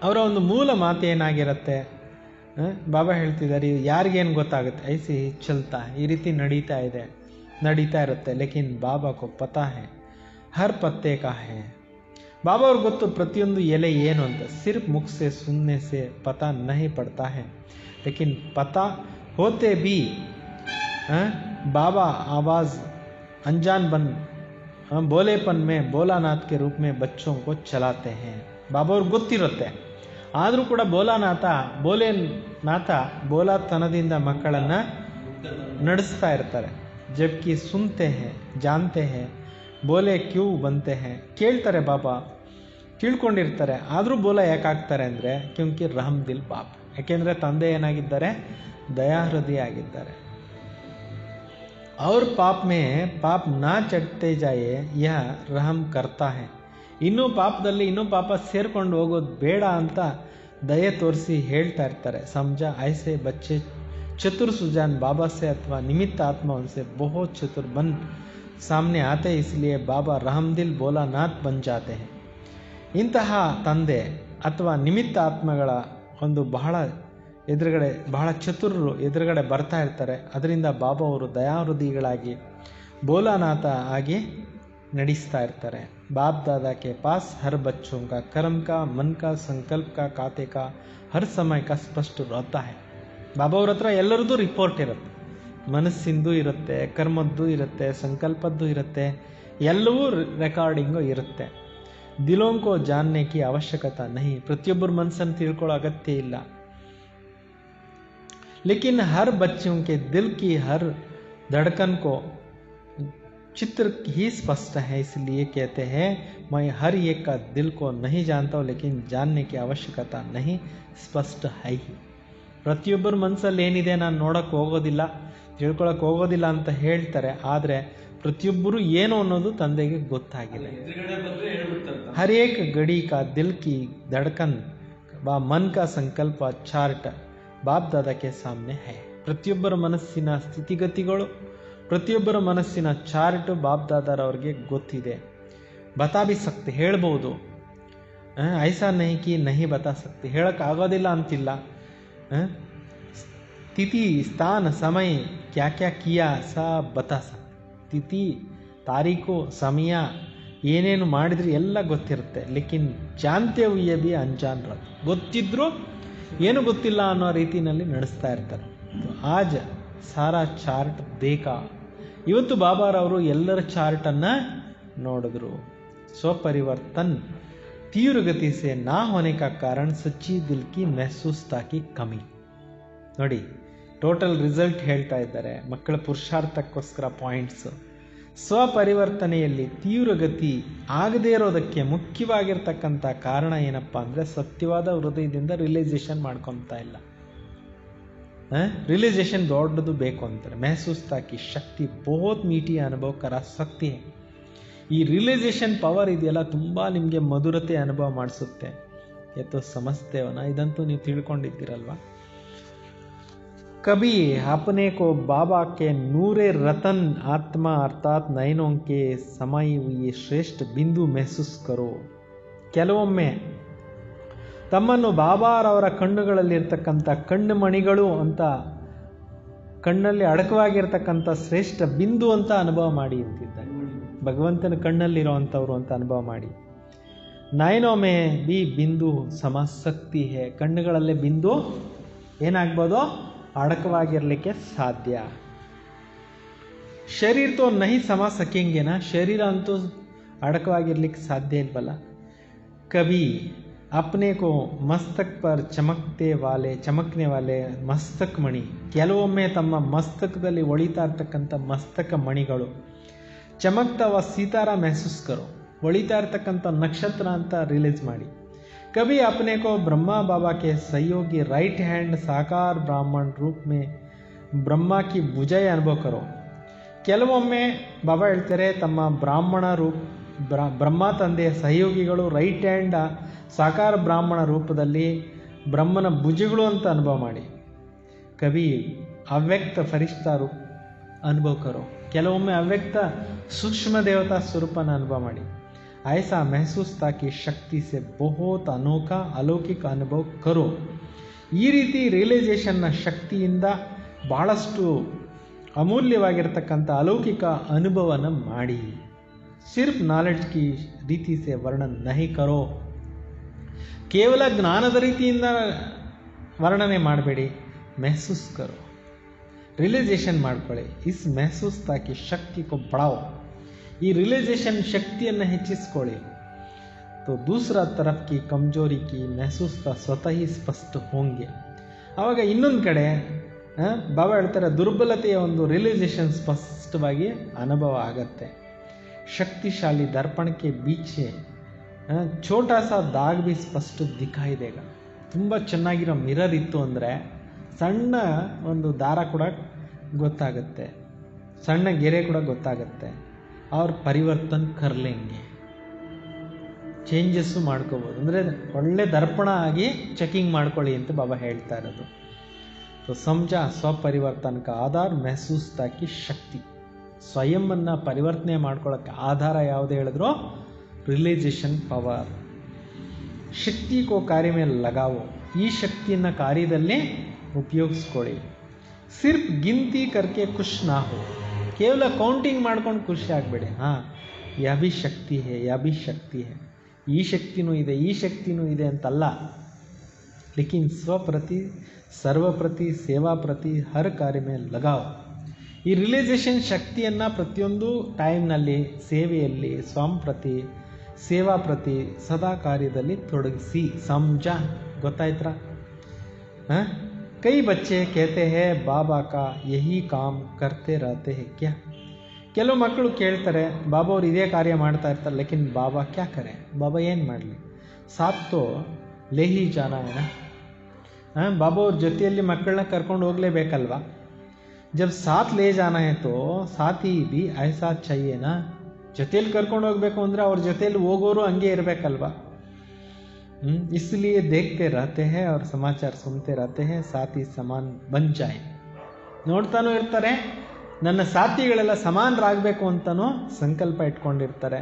ಅವರ ಒಂದು ಮೂಲ ಮಾತು ಏನಾಗಿರುತ್ತೆ, ಬಾಬಾ ಹೇಳ್ತಿದ್ದಾರೆ, ಯಾರಿಗೇನು ಗೊತ್ತಾಗುತ್ತೆ, ಐಸಿ ಚಲ್ತಾ, ಈ ರೀತಿ ನಡೀತಾ ಇರುತ್ತೆ. ಲೇಕಿನ್ ಬಾಬಾ ಕೋ ಪತಾ ಹೈ ಹರ್ ಪತ್ತೆ ಕಾ ಹೈ, ಬಾಬಾ ಅವ್ರಿಗೆ ಗೊತ್ತು ಪ್ರತಿಯೊಂದು ಎಲೆ ಏನು ಅಂತ. ಸಿರ್ಫ್ ಮುಖ ಸೆ ಸುನ್ನೆ ಸೆ ಪತಾ ನಹಿ ಪಡ್ತಾ ಹೈ, ಲೇಕಿನ್ ಪತಾ ಹೋತೆ ಭಿ बाबा आवाज़ अनजान बन बोलेपन में भोलानाथ के रूप में बच्चों को चलाते हैं. बाबा ಅವ್ರಿಗೆ ಗೊತ್ತಿರುತ್ತೆ, ಆದರೂ ಕೂಡ ಭೋಲೆನಾಥ ಬೋಲಾತನದಿಂದ ಮಕ್ಕಳನ್ನು ನಡೆಸ್ತಾ ಇರ್ತಾರೆ. ಜಬ್ಕಿ ಸುನ್ತೆ ಹೇ ಜಾನ್ತೆ ಹೇ ಬೋಲೆ ಕ್ಯೂ ಬಂತೆ ಹೇ, ಕೇಳ್ತಾರೆ ಬಾಬಾ, ತಿಳ್ಕೊಂಡಿರ್ತಾರೆ, ಆದರೂ ಬೋಲ ಯಾಕಾಗ್ತಾರೆ ಅಂದರೆ ಕ್ಯೂಂಕಿ ರಹಮ್ ದಿಲ್ ಬಾಪ್, ಯಾಕೆಂದರೆ ತಂದೆ ಏನಾಗಿದ್ದಾರೆ, ದಯಾಹೃದಯ ಆಗಿದ್ದಾರೆ. और पाप में पाप ना चढ़ते जाए यह रहम करता है. ಇನ್ನೂ ಪಾಪದಲ್ಲಿ ಇನ್ನೂ ಪಾಪ ಸೇರ್ಕೊಂಡು ಹೋಗೋದು ಬೇಡ ಅಂತ ದಯೆ ತೋರಿಸಿ ಹೇಳ್ತಾ ಇರ್ತಾರೆ. समझा ऐसे बच्चे चतुर सुजान बाबा से अथवा निमित्त आत्मा उनसे बहुत चतुर बन सामने आते हैं, इसलिए बाबा रहमदिल भोलानाथ बन जाते हैं. ಇಂತಹ ತಂದೆ ಅಥವಾ ನಿಮಿತ್ತ ಆತ್ಮಗಳ ಒಂದು ಬಹಳ ಚತುರರು ಎದುರುಗಡೆ ಬರ್ತಾ ಇರ್ತಾರೆ. ಅದರಿಂದ ಬಾಬಾ ಅವರು ದಯಾಹೃದಯಿಗಳಾಗಿ ಭೋಲಾನಾಥ ಆಗಿ ನಡೆಸ್ತಾ ಇರ್ತಾರೆ. ಬಾಪ್ ದಾದಾ ಕೆ ಪಾಸ್ ಹರ್ ಬಚ್ಚೋं का कर्म का मन का संकल्प का खाते का हर समय का स्पष्ट रहता है. ಬಾಬಾ ಅವ್ರ ಹತ್ರ ಎಲ್ಲರದ್ದು ರಿಪೋರ್ಟ್ ಇರುತ್ತೆ, ಮನಸ್ಸಿಂದು ಇರುತ್ತೆ, ಕರ್ಮದ್ದು ಇರುತ್ತೆ, ಸಂಕಲ್ಪದ್ದು ಇರುತ್ತೆ, ಎಲ್ಲವೂ ರೆಕಾರ್ಡಿಂಗು ಇರುತ್ತೆ. ದಿಲೋಂ ಕೋ ಜಾನ್ನೆ ಕಿ ಅವಶ್ಯಕತೆ ನಹಿ, ಪ್ರತಿಯೊಬ್ಬರ ಮನಸ್ಸನ್ನು ತಿಳ್ಕೊಳ್ಳೋ ಅಗತ್ಯ ಇಲ್ಲ. लेकिन हर बच्चों के दिल की हर धड़कन को चित्र ही स्पष्ट है, इसलिए कहते हैं मैं हर एक का दिल को नहीं जानता हूँ, लेकिन जानने की आवश्यकता नहीं, स्पष्ट है ही. ಪ್ರತಿಯೊಬ್ಬರ ಮನಸ್ಸಲ್ಲಿ ಏನಿದೆ ನಾನು ನೋಡೋಕ್ಕೆ ಹೋಗೋದಿಲ್ಲ, ತಿಳ್ಕೊಳ್ಳೋಕೆ ಹೋಗೋದಿಲ್ಲ ಅಂತ ಹೇಳ್ತಾರೆ, ಆದರೆ ಪ್ರತಿಯೊಬ್ಬರು ಏನು ಅನ್ನೋದು ತಂದೆಗೆ ಗೊತ್ತಾಗಿದೆ. हर एक घड़ी का दिल की धड़कन व मन का संकल्प चार्ट ಬಾಪ್ ದಾದಾಕ್ಕೆ ಸಾಮ್ನೆ ಹೈ. ಪ್ರತಿಯೊಬ್ಬರ ಮನಸ್ಸಿನ ಸ್ಥಿತಿಗತಿಗಳು, ಪ್ರತಿಯೊಬ್ಬರ ಮನಸ್ಸಿನ ಚಾರ್ಟ್ ಬಾಪ್ ದಾದಾರವ್ರಿಗೆ ಗೊತ್ತಿದೆ. ಬತಾ ಬಿ ಸಕ್ತೆ, ಹೇಳ್ಬೋದು, ಐಸಾ ನಹಿ ಕಿ ನಹಿ ಬತಾ ಸಕ್ತೆ, ಹೇಳೋಕ್ಕಾಗೋದಿಲ್ಲ ಅಂತಿಲ್ಲ. ತಿಥಿ ಸ್ಥಾನ ಸಮಯ ಕ್ಯಾ ಕ್ಯಾ ಕಿಯಾ ಸಾ ಬತಾ ಸಕ್ತೆ, ತಿಥಿ ತಾರೀಖು ಸಮಯ ಏನೇನು ಮಾಡಿದ್ರಿ ಎಲ್ಲ ಗೊತ್ತಿರುತ್ತೆ. ಲೇಕಿನ್ ಜಾನ್ತೆ ಹುಯೇ ಬಿ ಅನ್ಜಾನ್ ರತ್, ಗೊತ್ತಿದ್ರೂ ಏನು ಗೊತ್ತಿಲ್ಲ ಅನ್ನೋ ರೀತಿಯಲ್ಲಿ ನಡೆಸ್ತಾ ಇರ್ತಾರೆ. ಆಜ್ ಸಾರಾ ಚಾರ್ಟ್ ಬೇಕಾ, ಇವತ್ತು ಬಾಬಾರವರು ಎಲ್ಲರ ಚಾರ್ಟನ್ನು ನೋಡಿದ್ರು. ಸ್ವಪರಿವರ್ತನ್ ತೀವ್ರ ಗತಿ ಸೆ ನಾ ಹೋನೆ ಕಾ ಕಾರಣ ಸಚ್ಚಿ ದಿಲ್ ಕಿ ಮೆಹಸೂಸ್ತಾ ಕಿ ಕಮಿ. ನೋಡಿ, ಟೋಟಲ್ ರಿಸಲ್ಟ್ ಹೇಳ್ತಾ ಇದ್ದಾರೆ, ಮಕ್ಕಳ ಪುರುಷಾರ್ಥಕ್ಕೋಸ್ಕರ ಪಾಯಿಂಟ್ಸು. ಸ್ವಪರಿವರ್ತನೆಯಲ್ಲಿ ತೀವ್ರಗತಿ ಆಗದೇ ಇರೋದಕ್ಕೆ ಮುಖ್ಯವಾಗಿರ್ತಕ್ಕಂಥ ಕಾರಣ ಏನಪ್ಪ ಅಂದರೆ ಸತ್ಯವಾದ ಹೃದಯದಿಂದ ರಿಯಲೈಸೇಷನ್ ಮಾಡ್ಕೊತಾ ಇಲ್ಲ. रियलाइजेशन ದೊಡ್ಡದು ಬೇಕು ಅಂತಾರೆ. महसूस ताकि ಶಕ್ತಿ ಬಹುತ್ ಮೀಠಿ ಅನುಭವಕರ ಶಕ್ತಿ. ಈ ರಿಯಲೈಸೇಷನ್ ಪವರ್ ಇದೆಯಲ್ಲ ತುಂಬ ನಿಮಗೆ ಮಧುರತೆ ಅನುಭವ ಮಾಡಿಸುತ್ತೆ. ಎತ್ತೋ ಸಮಸ್ತೇವನ ಇದಂತೂ ನೀವು ತಿಳ್ಕೊಂಡಿದ್ದೀರಲ್ವಾ. कभी अपने को बाबा के नूरे रतन आत्मा अर्थात नयनों के समाई हुई श्रेष्ठ बिंदु महसूस करो. ಕೆಲವೊಮ್ಮೆ ತಮ್ಮನ್ನು ಬಾಬಾರವರ ಕಣ್ಣುಗಳಲ್ಲಿರ್ತಕ್ಕಂಥ ಕಣ್ಣು ಮಣಿಗಳು ಅಂತ, ಕಣ್ಣಲ್ಲಿ ಅಡಕವಾಗಿರ್ತಕ್ಕಂಥ ಶ್ರೇಷ್ಠ ಬಿಂದು ಅಂತ ಅನುಭವ ಮಾಡಿ ಅಂತಿದ್ದಾರೆ. ಭಗವಂತನ ಕಣ್ಣಲ್ಲಿರೋವಂಥವ್ರು ಅಂತ ಅನುಭವ ಮಾಡಿ. ನಯನೋಮೆ ಬಿ ಬಿಂದು ಸಮಶಕ್ತಿ ಹೇ. ಕಣ್ಣುಗಳಲ್ಲೇ ಬಿಂದು ಏನಾಗ್ಬೋದು, ಅಡಕವಾಗಿರಲಿಕ್ಕೆ ಸಾಧ್ಯ. ಶರೀರ ತೋ ನಹಿ ಸಮಾ ಸಕೆಂಗೆನಾ, ಶರೀರ ಅಂತೂ ಅಡಕವಾಗಿರ್ಲಿಕ್ಕೆ ಸಾಧ್ಯ ಇಲ್ವಲ್ಲ. ಕವಿ अपने को मस्तक पर ಚಮಕ್ನೆ ವಾಲೆ ಮಸ್ತಕ್ ಮಣಿ. ಕೆಲವೊಮ್ಮೆ ತಮ್ಮ ಮಸ್ತಕದಲ್ಲಿ ಒಳಿತಾ ಇರ್ತಕ್ಕಂಥ ಮಸ್ತಕ ಮಣಿಗಳು ಚಮಕ್ತಾವ ಸೀತಾರ ಮೆಹಸೂಸ್ ಕರೋ, ಒಳಿತಾ ಇರ್ತಕ್ಕಂಥ ನಕ್ಷತ್ರ ಅಂತ ರಿಲೀಸ್ ಮಾಡಿ. ಕವಿ अपने को ब्रह्मा बाबा के सहयोगी राइट हैंड साकार ब्राह्मण रूप में ब्रह्मा की भुಜಯ ಅನುಭವ ಕರೋ. ಕೆಲವೊಮ್ಮೆ ಬಾಬಾ ಹೇಳ್ತಾರೆ ತಮ್ಮ ಬ್ರಹ್ಮ ತಂದೆಯ ಸಹಯೋಗಿಗಳು ರೈಟ್ ಹ್ಯಾಂಡ್ ಸಾಕಾರ ಬ್ರಾಹ್ಮಣ ರೂಪದಲ್ಲಿ ಬ್ರಹ್ಮನ ಭುಜಗಳು ಅಂತ ಅನುಭವ ಮಾಡಿ. ಕವಿ ಅವ್ಯಕ್ತ ಫರಿಷ್ಠ ರೂಪ ಅನುಭವ ಕರೋ. ಕೆಲವೊಮ್ಮೆ ಅವ್ಯಕ್ತ ಸೂಕ್ಷ್ಮ ದೇವತಾ ಸ್ವರೂಪನ ಅನುಭವ ಮಾಡಿ. ಐಸಾ ಮೆಹಸೂಸ್ ತಾಕಿ ಶಕ್ತಿ ಸೆ ಬಹುತ್ ಅನೋಖಾ ಅಲೌಕಿಕ ಅನುಭವ ಕರೋ. ಈ ರೀತಿ ರಿಯಲೈಸೇಷನ್ನ ಶಕ್ತಿಯಿಂದ ಬಹಳಷ್ಟು ಅಮೂಲ್ಯವಾಗಿರ್ತಕ್ಕಂಥ ಅಲೌಕಿಕ ಅನುಭವನ ಮಾಡಿ. ಸಿರ್ಫ್ ನಾಲೆಡ್ಜ್ ಕಿ ರೀತಿ ಸೆ ವರ್ಣನ ನಹಿ ಕರೋ. ಕೇವಲ ಜ್ಞಾನದ ರೀತಿಯಿಂದ ವರ್ಣನೆ ಮಾಡಬೇಡಿ, ಮೆಹಸೂಸ್ ಕರೋ, ರಿಯಲೈಸೇಷನ್ ಮಾಡ್ಕೊಳ್ಳಿ. ಇಸ್ ಮೆಹಸೂಸ್ ತಾಕಿ ಶಕ್ತಿ ಕೋ ಬಡಾವೋ. ಈ ರಿಯಲೈಸೇಷನ್ ಶಕ್ತಿಯನ್ನು ಹೆಚ್ಚಿಸ್ಕೊಳ್ಳಿ. तो दूसरा तरफ की कमजोरी की महसूस स्वतः ही स्पष्ट होंगे. ಆವಾಗ ಇನ್ನೊಂದು ಕಡೆ ಬಾಬಾ ಹೇಳ್ತಾರೆ ದುರ್ಬಲತೆಯ ಒಂದು ರಿಯಲೈಸೇಷನ್ ಸ್ಪಷ್ಟವಾಗಿ ಅನುಭವ ಆಗತ್ತೆ. ಶಕ್ತಿಶಾಲಿ ದರ್ಪಣಕ್ಕೆ ಬೀಚೆ ಛೋಟಾ ಸಾ ದಾಗ್ ಬಿ ಸ್ಪಷ್ಟ ದಿಖಾಯಿ ದೇಗ. ತುಂಬ ಚೆನ್ನಾಗಿರೋ ಮಿರರ್ ಇತ್ತು ಅಂದರೆ ಸಣ್ಣ ಒಂದು ದಾರ ಕೂಡ ಗೊತ್ತಾಗುತ್ತೆ, ಸಣ್ಣ ಗೆರೆ ಕೂಡ ಗೊತ್ತಾಗುತ್ತೆ. ಅವ್ರ ಪರಿವರ್ತನ್ ಕರ್ಲೆಂಗೆ, ಚೇಂಜಸ್ಸು ಮಾಡ್ಕೋಬೋದು. ಅಂದರೆ ಒಳ್ಳೆ ದರ್ಪಣ ಆಗಿ ಚೆಕಿಂಗ್ ಮಾಡ್ಕೊಳ್ಳಿ ಅಂತ ಬಾಬಾ ಹೇಳ್ತಾ ಇರೋದು. तो समझा ಸ್ವಪರಿವರ್ತನ का आधार महसूस ताकि ಶಕ್ತಿ. ಸ್ವಯಂವನ್ನು ಪರಿವರ್ತನೆ ಮಾಡ್ಕೊಳ್ಳೋಕ್ಕೆ ಆಧಾರ ಯಾವುದು ಹೇಳಿದ್ರು, ರಿಯಲೈಸೇಷನ್ ಪವರ್. ಶಕ್ತಿ ಕೋ ಕಾರ್ಯ ಮೇಲೆ ಲಗಾವೋ. ಈ ಶಕ್ತಿಯನ್ನು ಕಾರ್ಯದಲ್ಲಿ ಉಪಯೋಗಿಸ್ಕೊಳ್ಳಿ. ಸಿರ್ಫ್ ಗಿಂತಿ ಕರ್ಕೆ ಖುಷ್ ನಾ ಹೋ. ಕೇವಲ ಕೌಂಟಿಂಗ್ ಮಾಡ್ಕೊಂಡು ಖುಷಿ ಆಗಬೇಡಿ. ಯಾ ಭಿ ಶಕ್ತಿ ಹೇ, ಯಾ ಭಿ ಶಕ್ತಿ ಹೇ, ಈ ಶಕ್ತಿನೂ ಇದೆ, ಈ ಶಕ್ತಿನೂ ಇದೆ ಅಂತಲ್ಲ. ಲೇಕಿನ್ ಸ್ವಪ್ರತಿ, ಸರ್ವಪ್ರತಿ, ಸೇವಾ ಪ್ರತಿ ಹರ್ ಕಾರ್ಯ ಮೇಲೆ ಲಗಾವ್. ಈ ರಿಯಲೈಸೇಷನ್ ಶಕ್ತಿಯನ್ನು ಪ್ರತಿಯೊಂದು ಟೈಮ್ನಲ್ಲಿ ಸೇವೆಯಲ್ಲಿ, ಸ್ವಂ-ಪ್ರತಿ, ಸೇವಾ ಪ್ರತಿ, ಸದಾ ಕಾರ್ಯದಲ್ಲಿ ತೊಡಗಿಸಿ. ಸಮಜ, ಗೊತ್ತಾಯ್ತಾ? ಕೈ ಬಚ್ಚೆ ಕೇತೆ ಹೇ ಬಾಬಾ ಕಾ ಯಹಿ ಕಾಮ್ ಕರ್ತೆ ರಹತೆ ಹೇ ಕ್ಯಾ. ಕೆಲವು ಮಕ್ಕಳು ಕೇಳ್ತಾರೆ ಬಾಬಾ ಅವ್ರು ಇದೇ ಕಾರ್ಯ ಮಾಡ್ತಾ ಇರ್ತಾರೆ, ಲೇಕಿನ್ ಬಾಬಾ ಕ್ಯಾ ಕರೆ, ಬಾಬಾ ಏನು ಮಾಡಲಿ, ಸಾಥ್ ತೋ ಲೇ ಹಿ ಜಾನಾ ಏನಾ. ಬಾಬಾ ಅವ್ರ ಜೊತೆಯಲ್ಲಿ ಮಕ್ಕಳನ್ನ ಕರ್ಕೊಂಡು ಹೋಗಲೇಬೇಕಲ್ವಾ. ಜಬ್ ಸಾಥ್ ಲೇ ಜಾನಾ ಹೇ ತೋ ಸಾಥಿ ಬಿ ಐಸಾ ಚಾಹಿಯೇನಾ. ಜೊತೆಯಲ್ಲಿ ಕರ್ಕೊಂಡು ಹೋಗ್ಬೇಕು ಅಂದರೆ ಅವ್ರ ಜೊತೆಯಲ್ಲಿ ಹೋಗೋರು ಹಂಗೆ ಇರಬೇಕಲ್ವಾ. इसलिए देखते रहते हैं और समाचार सुनते रहते हैं, साथी समान बन जाए. ನೋಡ್ತಾನೂ ಇರ್ತಾರೆ, ನನ್ನ ಸಾಥಿಗಳೆಲ್ಲ ಸಮಾನರಾಗಬೇಕು ಅಂತನೂ ಸಂಕಲ್ಪ ಇಟ್ಕೊಂಡಿರ್ತಾರೆ,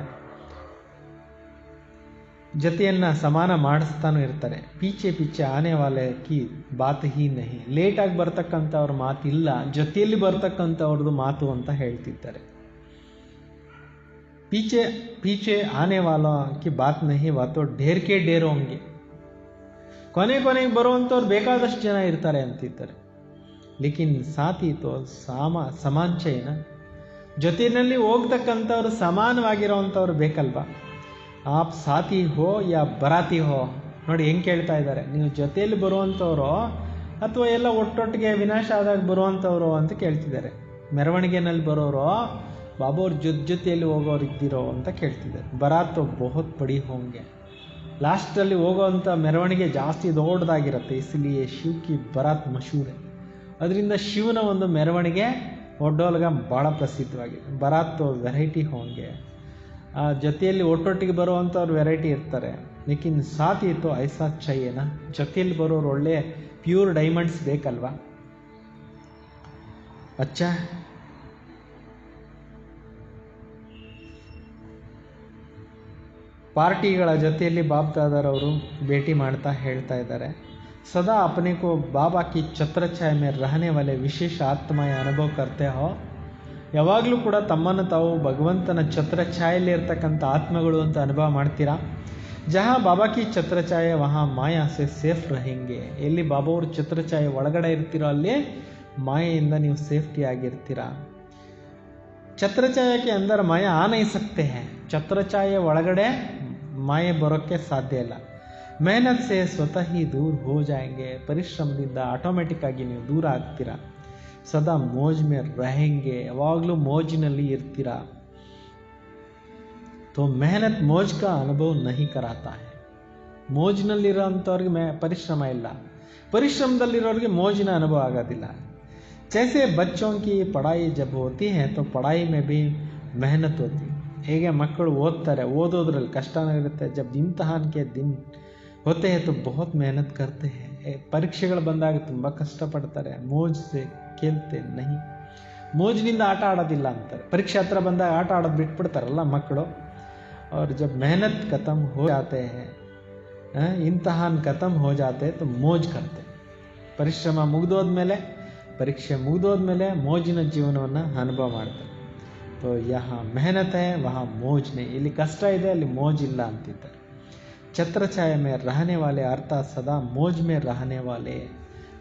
ಜೊತೆಯನ್ನು ಸಮಾನ ಮಾಡಿಸ್ತಾನೂ ಇರ್ತಾರೆ. ಪೀಚೆ ಪೀಚೆ ಆನೆ ವಾಲೆ ಕಿ ಬಾತ್ ಹಿ ನಹಿ. ಲೇಟಾಗಿ ಬರ್ತಕ್ಕಂಥವ್ರ ಮಾತಿಲ್ಲ, ಜೊತೆಯಲ್ಲಿ ಬರ್ತಕ್ಕಂಥವ್ರದ್ದು ಮಾತು ಅಂತ ಹೇಳ್ತಿದ್ದಾರೆ. पीछे पीछे आने वाला की बात नहीं, वा तो ढेर के ढेर होंगे. ಕೊನೆಗೆ ಬರುವಂಥವ್ರು ಬೇಕಾದಷ್ಟು ಜನ ಇರ್ತಾರೆ ಅಂತಿದ್ದಾರೆ. ಲೇಕಿನ್ ಸಾಥಿ ತೋ ಸಮಾಂಚಯನ. ಜೊತೆಯಲ್ಲಿ ಹೋಗ್ತಕ್ಕಂಥವ್ರು ಸಮಾನವಾಗಿರೋವಂಥವ್ರು ಬೇಕಲ್ವಾ. ಆಪ್ ಸಾಥಿ ಹೋ ಯಾ ಬರಾತಿ ಹೋ. ನೋಡಿ ಹೆಂಗೆ ಕೇಳ್ತಾ ಇದ್ದಾರೆ, ನೀವು ಜೊತೆಯಲ್ಲಿ ಬರುವಂಥವ್ರು ಅಥವಾ ಎಲ್ಲ ಒಟ್ಟೊಟ್ಟಿಗೆ ವಿನಾಶ ಆದಾಗ ಬರುವಂಥವ್ರು ಅಂತ ಕೇಳ್ತಿದ್ದಾರೆ. ಮೆರವಣಿಗೆನಲ್ಲಿ ಬರೋರು ಬಾಬೋರ್ ಜೊತೆಯಲ್ಲಿ ಹೋಗೋರು ಇದ್ದೀರೋ ಅಂತ ಕೇಳ್ತಿದ್ದಾರೆ. ಬರಾತು ಬಹುತ್ ಬಡಿ ಹೋಂಗೆ, ಲಾಸ್ಟಲ್ಲಿ ಹೋಗೋವಂಥ ಮೆರವಣಿಗೆ ಜಾಸ್ತಿ ದೊಡ್ಡದಾಗಿರುತ್ತೆ. ಇಸ್ಲಿಯೇ ಶಿವ್ ಕಿ ಬರಾತ್ ಮಶೂರ್. ಅದರಿಂದ ಶಿವನ ಒಂದು ಮೆರವಣಿಗೆ ಒಡ್ಡೋಲ್ಗ ಭಾಳ ಪ್ರಸಿದ್ಧವಾಗಿದೆ. ಬರಾತು ವೆರೈಟಿ ಹೋಂಗೆ, ಆ ಜೊತೆಯಲ್ಲಿ ಒಟ್ಟೊಟ್ಟಿಗೆ ಬರುವಂಥವ್ರು ವೆರೈಟಿ ಇರ್ತಾರೆ. ಲೇಕಿನ್ ಸಾಥ್ ಇತ್ತು ಐಸಾ ಚೈಯೇನ, ಜೊತೆಯಲ್ಲಿ ಬರೋರು ಒಳ್ಳೆ ಪ್ಯೂರ್ ಡೈಮಂಡ್ಸ್ ಬೇಕಲ್ವಾ. ಅಚ್ಚಾ, ಪಾರ್ಟಿಗಳ ಜೊತೆಯಲ್ಲಿ ಬಾಬ್ ದಾದಾರವರು ಭೇಟಿ ಮಾಡ್ತಾ ಹೇಳ್ತಾ ಇದ್ದಾರೆ, ಸದಾ अपने को बाबा की छत्र छाया में रहने वाले विशेष आत्माಯ ಅನುಭವ करते हो. ಯಾವಾಗಲೂ ಕೂಡ ತಮ್ಮನ್ನು ತಾವು ಭಗವಂತನ ಛತ್ರ ಛಾಯೆಯಲ್ಲಿ ಇರ್ತಕ್ಕಂಥ ಆತ್ಮಗಳು ಅಂತ ಅನುಭವ ಮಾಡ್ತೀರಾ. ಜहाँ ಬಾಬಾ ಕಿ ಛತ್ರ ಛಾಯೆ ವहाँ ಮಾಯಾ ಸೆ ಸೇಫ್ रहेंगे. ಎಲ್ಲಿ ಬಾಬಾ ಅವ್ರ ಛತ್ರ ಛಾಯೆ ಒಳಗಡೆ ಇರ್ತೀರೋ ಅಲ್ಲಿ ಮಾಯೆಯಿಂದ ನೀವು ಸೇಫ್ಟಿ ಆಗಿರ್ತೀರಾ. ಛತ್ರ ಛಾಯೆಗೆ ಅಂದರ ಮಾಯಾ ಆ नहीं सकते हैं. ಛತ್ರ ಛಾಯೆ ಒಳಗಡೆ ಮಾಯೆ ಬರೋಕ್ಕೆ ಸಾಧ್ಯ ಇಲ್ಲ. ಮೆಹನತ್ ಸೆ ಸ್ವತಃ ಹಿ ದೂರ ಹೋ ಜಾಯಂಗೆ. ಪರಿಶ್ರಮದಿಂದ ಆಟೋಮೆಟಿಕ್ ಆಗಿ ನೀವು ದೂರ ಆಗ್ತೀರಾ. ಸದಾ ಮೋಜ್ ಮೇ रहेंगे. ಯಾವಾಗಲೂ ಮೋಜಿನಲ್ಲಿ ಇರ್ತೀರಾ. तो मेहनत मौज का अनुभव नहीं कराता है. ಮೋಜಿನಲ್ಲಿರೋಂಥವ್ರಿಗೆ ಪರಿಶ್ರಮ ಇಲ್ಲ, ಪರಿಶ್ರಮದಲ್ಲಿರೋರಿಗೆ ಮೋಜಿನ ಅನುಭವ ಆಗೋದಿಲ್ಲ. जैसे बच्चों की पढ़ाई जब होती है तो पढ़ाई में भी मेहनत होती है. ಹೇಗೆ ಮಕ್ಕಳು ಓದ್ತಾರೆ, ಓದೋದ್ರಲ್ಲಿ ಕಷ್ಟನೇ ಇರುತ್ತೆ. जब इम्तिहान के दिन होते हैं तो बहुत मेहनत करते हैं. ಪರೀಕ್ಷೆಗಳು ಬಂದಾಗ ತುಂಬ ಕಷ್ಟಪಡ್ತಾರೆ. ಮೋಜ್ ಸೆ ಕೇಳ್ತೆ ನಹಿ, ಮೋಜಿನಿಂದ ಆಟ ಆಡೋದಿಲ್ಲ ಅಂತಾರೆ. ಪರೀಕ್ಷೆ ಹತ್ರ ಬಂದಾಗ ಆಟ ಆಡೋದು ಬಿಟ್ಬಿಡ್ತಾರಲ್ಲ ಮಕ್ಕಳು. और जब मेहनत ख़त्म हो जाते हैं, इम्तिहान ख़त्म हो जाते तो मौज करते. ಪರಿಶ್ರಮ ಮುಗಿದೋದ್ಮೇಲೆ, ಪರೀಕ್ಷೆ ಮುಗಿದೋದ್ಮೇಲೆ ಮೋಜಿನ ಜೀವನವನ್ನು ಅನುಭವ ಮಾಡ್ತಾರೆ. तो यहाँ मेहनत है वहाँ मौज नहीं. ಇಲ್ಲಿ ಕಷ್ಟ ಇದೆ, ಅಲ್ಲಿ ಮೋಜ್ ಇಲ್ಲ ಅಂತಿದ್ದಾರೆ. ಛತ್ರ ಛಾಯೆ ಮೇ ರಹನೆ ವಾಲೆ ಅರ್ಥಾತ್ ಸದಾ ಮೋಜ್ ಮೇ ರಹನೆ ವಾಲೆ.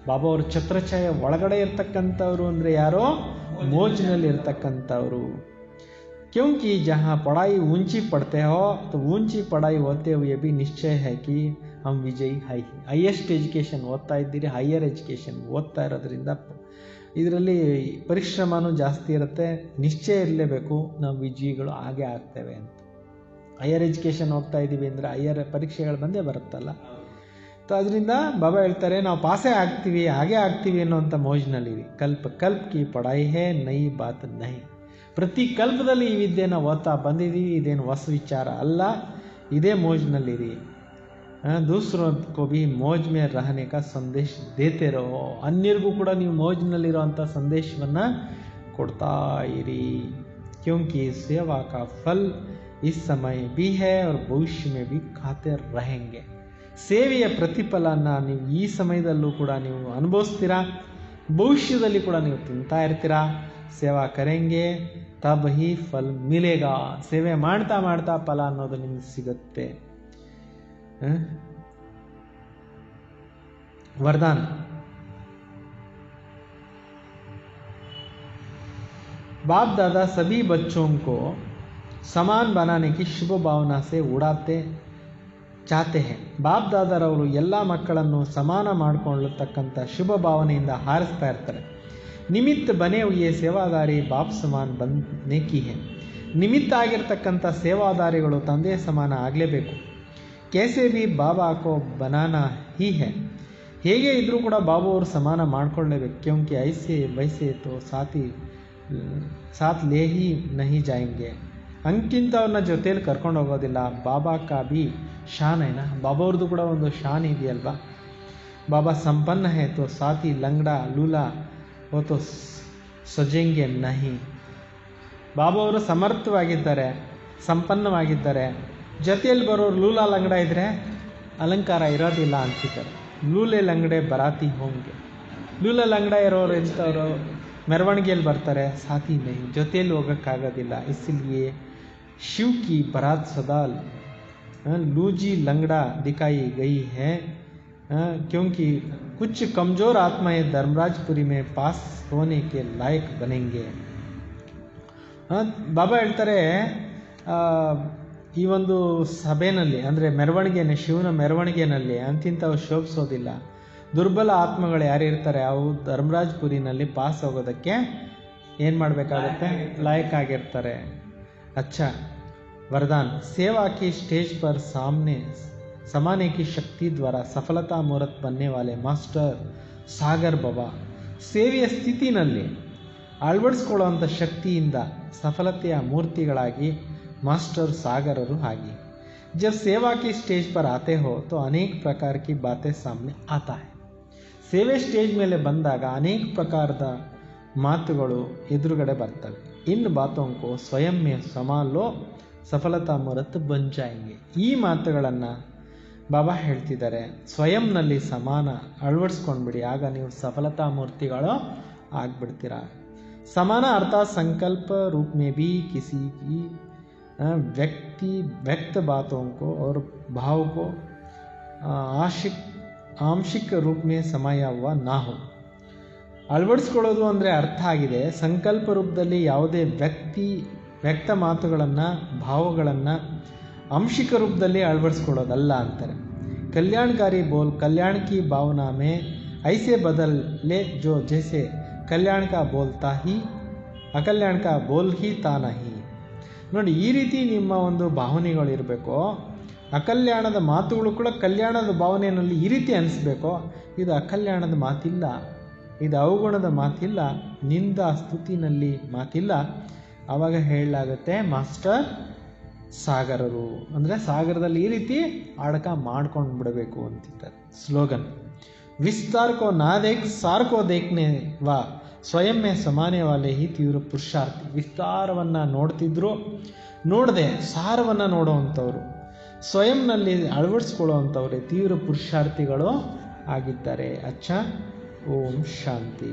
ಬಾಬಾ ಅವರು ಛತ್ರ ಛಾಯೆ ಒಳಗಡೆ ಇರ್ತಕ್ಕಂಥವ್ರು ಅಂದರೆ ಯಾರೋ ಮೋಜಿನಲ್ಲಿ ಇರ್ತಕ್ಕಂಥವ್ರು. क्योंकि जहाँ पढ़ाई ऊंची पढ़ते हो तो ऊंची पढ़ाई होते हुए भी निश्चय है कि हम विजयी ಹೈಯೆಸ್ಟ್ ಎಜುಕೇಷನ್ ಓದ್ತಾ ಇದ್ದೀರಿ, ಹೈಯರ್ ಎಜುಕೇಷನ್ ಓದ್ತಾ ಇರೋದ್ರಿಂದ ಇದರಲ್ಲಿ ಪರಿಶ್ರಮನೂ ಜಾಸ್ತಿ ಇರುತ್ತೆ. ನಿಶ್ಚಯ ಇರಲೇಬೇಕು, ನಾವು ವಿಜಯಿಗಳು ಹಾಗೆ ಆಗ್ತೇವೆ ಅಂತ. ಹೈಯರ್ ಎಜುಕೇಷನ್ ಹೋಗ್ತಾ ಇದ್ದೀವಿ ಅಂದರೆ ಹೈಯರ್ ಪರೀಕ್ಷೆಗಳು ಬಂದೇ ಬರುತ್ತಲ್ಲ. ಸೊ ಅದರಿಂದ ಬಾಬಾ ಹೇಳ್ತಾರೆ, ನಾವು ಪಾಸೇ ಆಗ್ತೀವಿ, ಹಾಗೆ ಆಗ್ತೀವಿ ಅನ್ನೋಂಥ ಮೋಜಿನಲ್ಲಿರಿ. ಕಲ್ಪ ಕಿ ಪಢಾಯಿ ಹೇ ನೈ ಬಾತ್ ನಹಿ. ಪ್ರತಿ ಕಲ್ಪದಲ್ಲಿ ಈ ವಿದ್ಯೆನ ಓದ್ತಾ ಬಂದಿದ್ದೀವಿ, ಇದೇನು ಹೊಸ ವಿಚಾರ ಅಲ್ಲ, ಇದೇ ಮೋಜ್ನಲ್ಲಿರಿ. दूसरों को भी मौज में रहने का संदेश देते रहो. अन्यರಿಗೂ ಕೂಡ ನೀವು ಮೋಜ್ನಲ್ಲಿರುವಂಥ ಸಂದೇಶವನ್ನು ಕೊಡ್ತಾ ಇರಿ. क्योंकि सेवा का फल इस समय भी है और भविष्य में भी खाते रहेंगे. ಸೇವೆಯ ಪ್ರತಿಫಲನ ನೀವು ಈ ಸಮಯದಲ್ಲೂ ಕೂಡ ನೀವು ಅನುಭವಿಸ್ತೀರಾ, ಭವಿಷ್ಯದಲ್ಲಿ ಕೂಡ ನೀವು ತಿಂತಾ ಇರ್ತೀರಾ. ಸೇವಾ ಕರೆಂಗೆ ತಬ್ ಹಿ ಫಲ್ ಮಿಲೇಗಾ. ಸೇವೆ ಮಾಡ್ತಾ ಮಾಡ್ತಾ ಫಲ ಅನ್ನೋದು ನಿಮ್ಗೆ ಸಿಗುತ್ತೆ. वरदान. बाप दादा सभी बच्चों को समान बनाने की शुभ भावना से उड़ाते चाहते हैं. ಬಾಪ್ ದಾದಾರವರು ಎಲ್ಲ ಮಕ್ಕಳನ್ನು ಸಮಾನ ಮಾಡಿಕೊಳ್ಳತಕ್ಕಂಥ ಶುಭ ಭಾವನೆಯಿಂದ ಹಾರಿಸ್ತಾ ಇರ್ತಾರೆ. ನಿಮಿತ್ತ ಬನೆ ಹುಯೇ ಸೇವಾದಾರಿ ಬಾಪ್ ಸಮಾನ ಬನ್ನೆ ಕಿ ಹೇ. ನಿಮಿತ್ತ ಆಗಿರ್ತಕ್ಕಂಥ ಸೇವಾದಾರಿಗಳು ತಂದೆ ಸಮಾನ ಆಗಲೇಬೇಕು. कैसे भी बाबा को बनाना ही है. ಹೇಗೆ ಇದ್ರೂ ಕೂಡ ಬಾಬಾ ಅವರು ಸಮಾನ ಮಾಡ್ಕೊಳ್ಳೇಬೇಕು. क्योंकि ऐसे वैसे तो साथ ले ही नहीं जाएंगे. ಅಂಕಿಂತವ್ರನ್ನ ಜೊತೆಯಲ್ಲಿ ಕರ್ಕೊಂಡು ಹೋಗೋದಿಲ್ಲ. ಬಾಬಾ ಕಾ ಬಿ ಶಾನ್ ಐನಾ. ಬಾಬಾ ಅವ್ರದ್ದು ಕೂಡ ಒಂದು ಶಾನ್ ಇದೆಯಲ್ವಾ. ಬಾಬಾ ಸಂಪನ್ನ ಹೇ ತೋ ಸಾಥಿ ಲಂಗಡಾ ಲೂಲಾ ಓ ತೋ ಸಜೆಂಗೆ ನಹಿ. ಬಾಬಾ ಅವರು ಸಮರ್ಥವಾಗಿದ್ದಾರೆ, ಸಂಪನ್ನವಾಗಿದ್ದಾರೆ. ಜೊತೆಯಲ್ಲಿ ಬರೋರು ಲೂಲಾ ಲಂಗಡ ಇದ್ದರೆ ಅಲಂಕಾರ ಇರೋದಿಲ್ಲ ಅಂತಿದ್ದಾರೆ. ಲೂಲೆ ಲಂಗಡೆ ಬರಾತಿ ಹೋಂಗೆ. ಲೂಲಾ ಲಂಗಡ ಇರೋರು ಎಂಥವ್ರು ಮೆರವಣಿಗೆಯಲ್ಲಿ ಬರ್ತಾರೆ, ಸಾಥಿ ನೈ, ಜೊತೆಯಲ್ಲಿ ಹೋಗೋಕ್ಕಾಗೋದಿಲ್ಲ. ಇಸ್ಲಿಯೇ ಶಿವ್ ಕಿ ಬರಾತ್ ಸದಾ लूजी लंगड़ा दिखाई गई है. क्योंकि कुछ कमज़ोर आत्माएं धर्मराजपुरी में पास होने के लायक बनेंगे. ಬಾಬಾ ಹೇಳ್ತಾರೆ, ಈ ಒಂದು ಸಭೆಯಲ್ಲಿ ಅಂದರೆ ಮೆರವಣಿಗೆನೇ, ಶಿವನ ಮೆರವಣಿಗೆಯಲ್ಲಿ ಅಂತಿಂಥವು ಶೋಭಿಸೋದಿಲ್ಲ. ದುರ್ಬಲ ಆತ್ಮಗಳು ಯಾರಿರ್ತಾರೆ ಅವು ಧರ್ಮರಾಜ್ಪುರಿನಲ್ಲಿ ಪಾಸ್ ಹೋಗೋದಕ್ಕೆ ಏನು ಮಾಡಬೇಕಾಗುತ್ತೆ, ಲಾಯಕ್ ಆಗಿರ್ತಾರೆ. अच्छा वरदान, सेवा की स्टेज पर समाने की शक्ति द्वारा सफलता मूर्त बनने वाले ಮಾಸ್ಟರ್ ಸಾಗರ್ ಬಾಬಾ ಸೇವೆಯ ಸ್ಥಿತಿನಲ್ಲಿ ಅಳವಡಿಸ್ಕೊಳ್ಳುವಂಥ ಶಕ್ತಿಯಿಂದ ಸಫಲತೆಯ ಮೂರ್ತಿಗಳಾಗಿ ಮಾಸ್ಟರ್ ಸಾಗರರು ಆಗಿ. जब सेवा की स्टेज पर आते हो तो अनेक प्रकार की बातें सामने आता है. ಸೇವೆ ಸ್ಟೇಜ್ ಮೇಲೆ ಬಂದಾಗ ಅನೇಕ ಪ್ರಕಾರದ ಮಾತುಗಳು ಎದುರುಗಡೆ ಬರ್ತವೆ. ಇನ್ ಬಾತೋಂಕೋ ಸ್ವಯಂ ಮೇ ಸಮಾಲೋ ಸಫಲತಾ ಮೂರ್ತ ಬನ್ ಜಾಯೆಂಗೆ. ಈ ಮಾತುಗಳನ್ನು ಬಾಬಾ ಹೇಳ್ತಿದ್ದಾರೆ, ಸ್ವಯಂನಲ್ಲಿ ಸಮಾನ ಅಳವಡಿಸ್ಕೊಂಡ್ಬಿಡಿ, ಆಗ ನೀವು ಸಫಲತಾ ಮೂರ್ತಿಗಳು ಆಗ್ಬಿಡ್ತೀರ. ಸಮಾನ ಅರ್ಥಾತ್ ಸಂಕಲ್ಪ ರೂಪ ಮೇ भी किसी की व्यक्त बातों को और भाव को आंशिक रूप में समाया हुआ ना हो. ಅಳವಡಿಸ್ಕೊಳ್ಳೋದು ಅಂದರೆ ಅರ್ಥ ಆಗಿದೆ, ಸಂಕಲ್ಪ ರೂಪದಲ್ಲಿ ಯಾವುದೇ ವ್ಯಕ್ತ ಮಾತುಗಳನ್ನು ಭಾವಗಳನ್ನು ಅಂಶಿಕ ರೂಪದಲ್ಲಿ ಅಳವಡಿಸ್ಕೊಳ್ಳೋದಲ್ಲ ಅಂತಾರೆ. ಕಲ್ಯಾಣಕಾರಿ ಬೋಲ್ ಕಲ್ಯಾಣ ಕಿ ಭಾವನಾ ಮೇ ಐಸೆ ಬದಲೆ ಜೋ ಜೈಸೆ ಕಲ್ಯಾಣ ಕಾ ಬೋಲ್ತಾ ಹಿ ಅಕಲ್ಯಾಣ ಕಾ ಬೋಲ್ ಹಿ ತಾನಹಿ. ನೋಡಿ, ಈ ರೀತಿ ನಿಮ್ಮ ಒಂದು ಭಾವನೆಗಳು ಇರಬೇಕು. ಅಕಲ್ಯಾಣದ ಮಾತುಗಳು ಕೂಡ ಕಲ್ಯಾಣದ ಭಾವನೆಯಲ್ಲಿ ಈ ರೀತಿ ಅನಿಸ್ಬೇಕು. ಇದು ಅಕಲ್ಯಾಣದ ಮಾತಿಲ್ಲ, ಇದು ಅವಗುಣದ ಮಾತಿಲ್ಲ, ನಿಂದ ಸ್ತುತಿನಲ್ಲಿ ಮಾತಿಲ್ಲ. ಆವಾಗ ಹೇಳಲಾಗುತ್ತೆ ಮಾಸ್ಟರ್ ಸಾಗರರು ಅಂದರೆ ಸಾಗರದಲ್ಲಿ ಈ ರೀತಿ ಆಡಕ ಮಾಡ್ಕೊಂಡು ಬಿಡಬೇಕು ಅಂತಿದ್ದಾರೆ. ಸ್ಲೋಗನ್, ವಿಸ್ತಾರ್ ಕೋ ನಾ ದೇಖ್ ಸಾರ್ ಕೋ ದೇಖ್ನೆ ವಾ ಸ್ವಯಂ ಮೇ ಸಮಾನೆ ವಾಲೆ ಹಿ ತೀವ್ರ ಪುರುಷಾರ್ಥಿ. ವಿಸ್ತಾರವನ್ನು ನೋಡ್ತಿದ್ರು, ನೋಡದೆ ಸಾರವನ್ನು ನೋಡುವಂಥವ್ರು, ಸ್ವಯಂನಲ್ಲಿ ಅಳವಡಿಸ್ಕೊಳ್ಳುವಂಥವ್ರೆ ತೀವ್ರ ಪುರುಷಾರ್ಥಿಗಳು ಆಗಿದ್ದಾರೆ. ಅಚ್ಚ, ಓಂ ಶಾಂತಿ.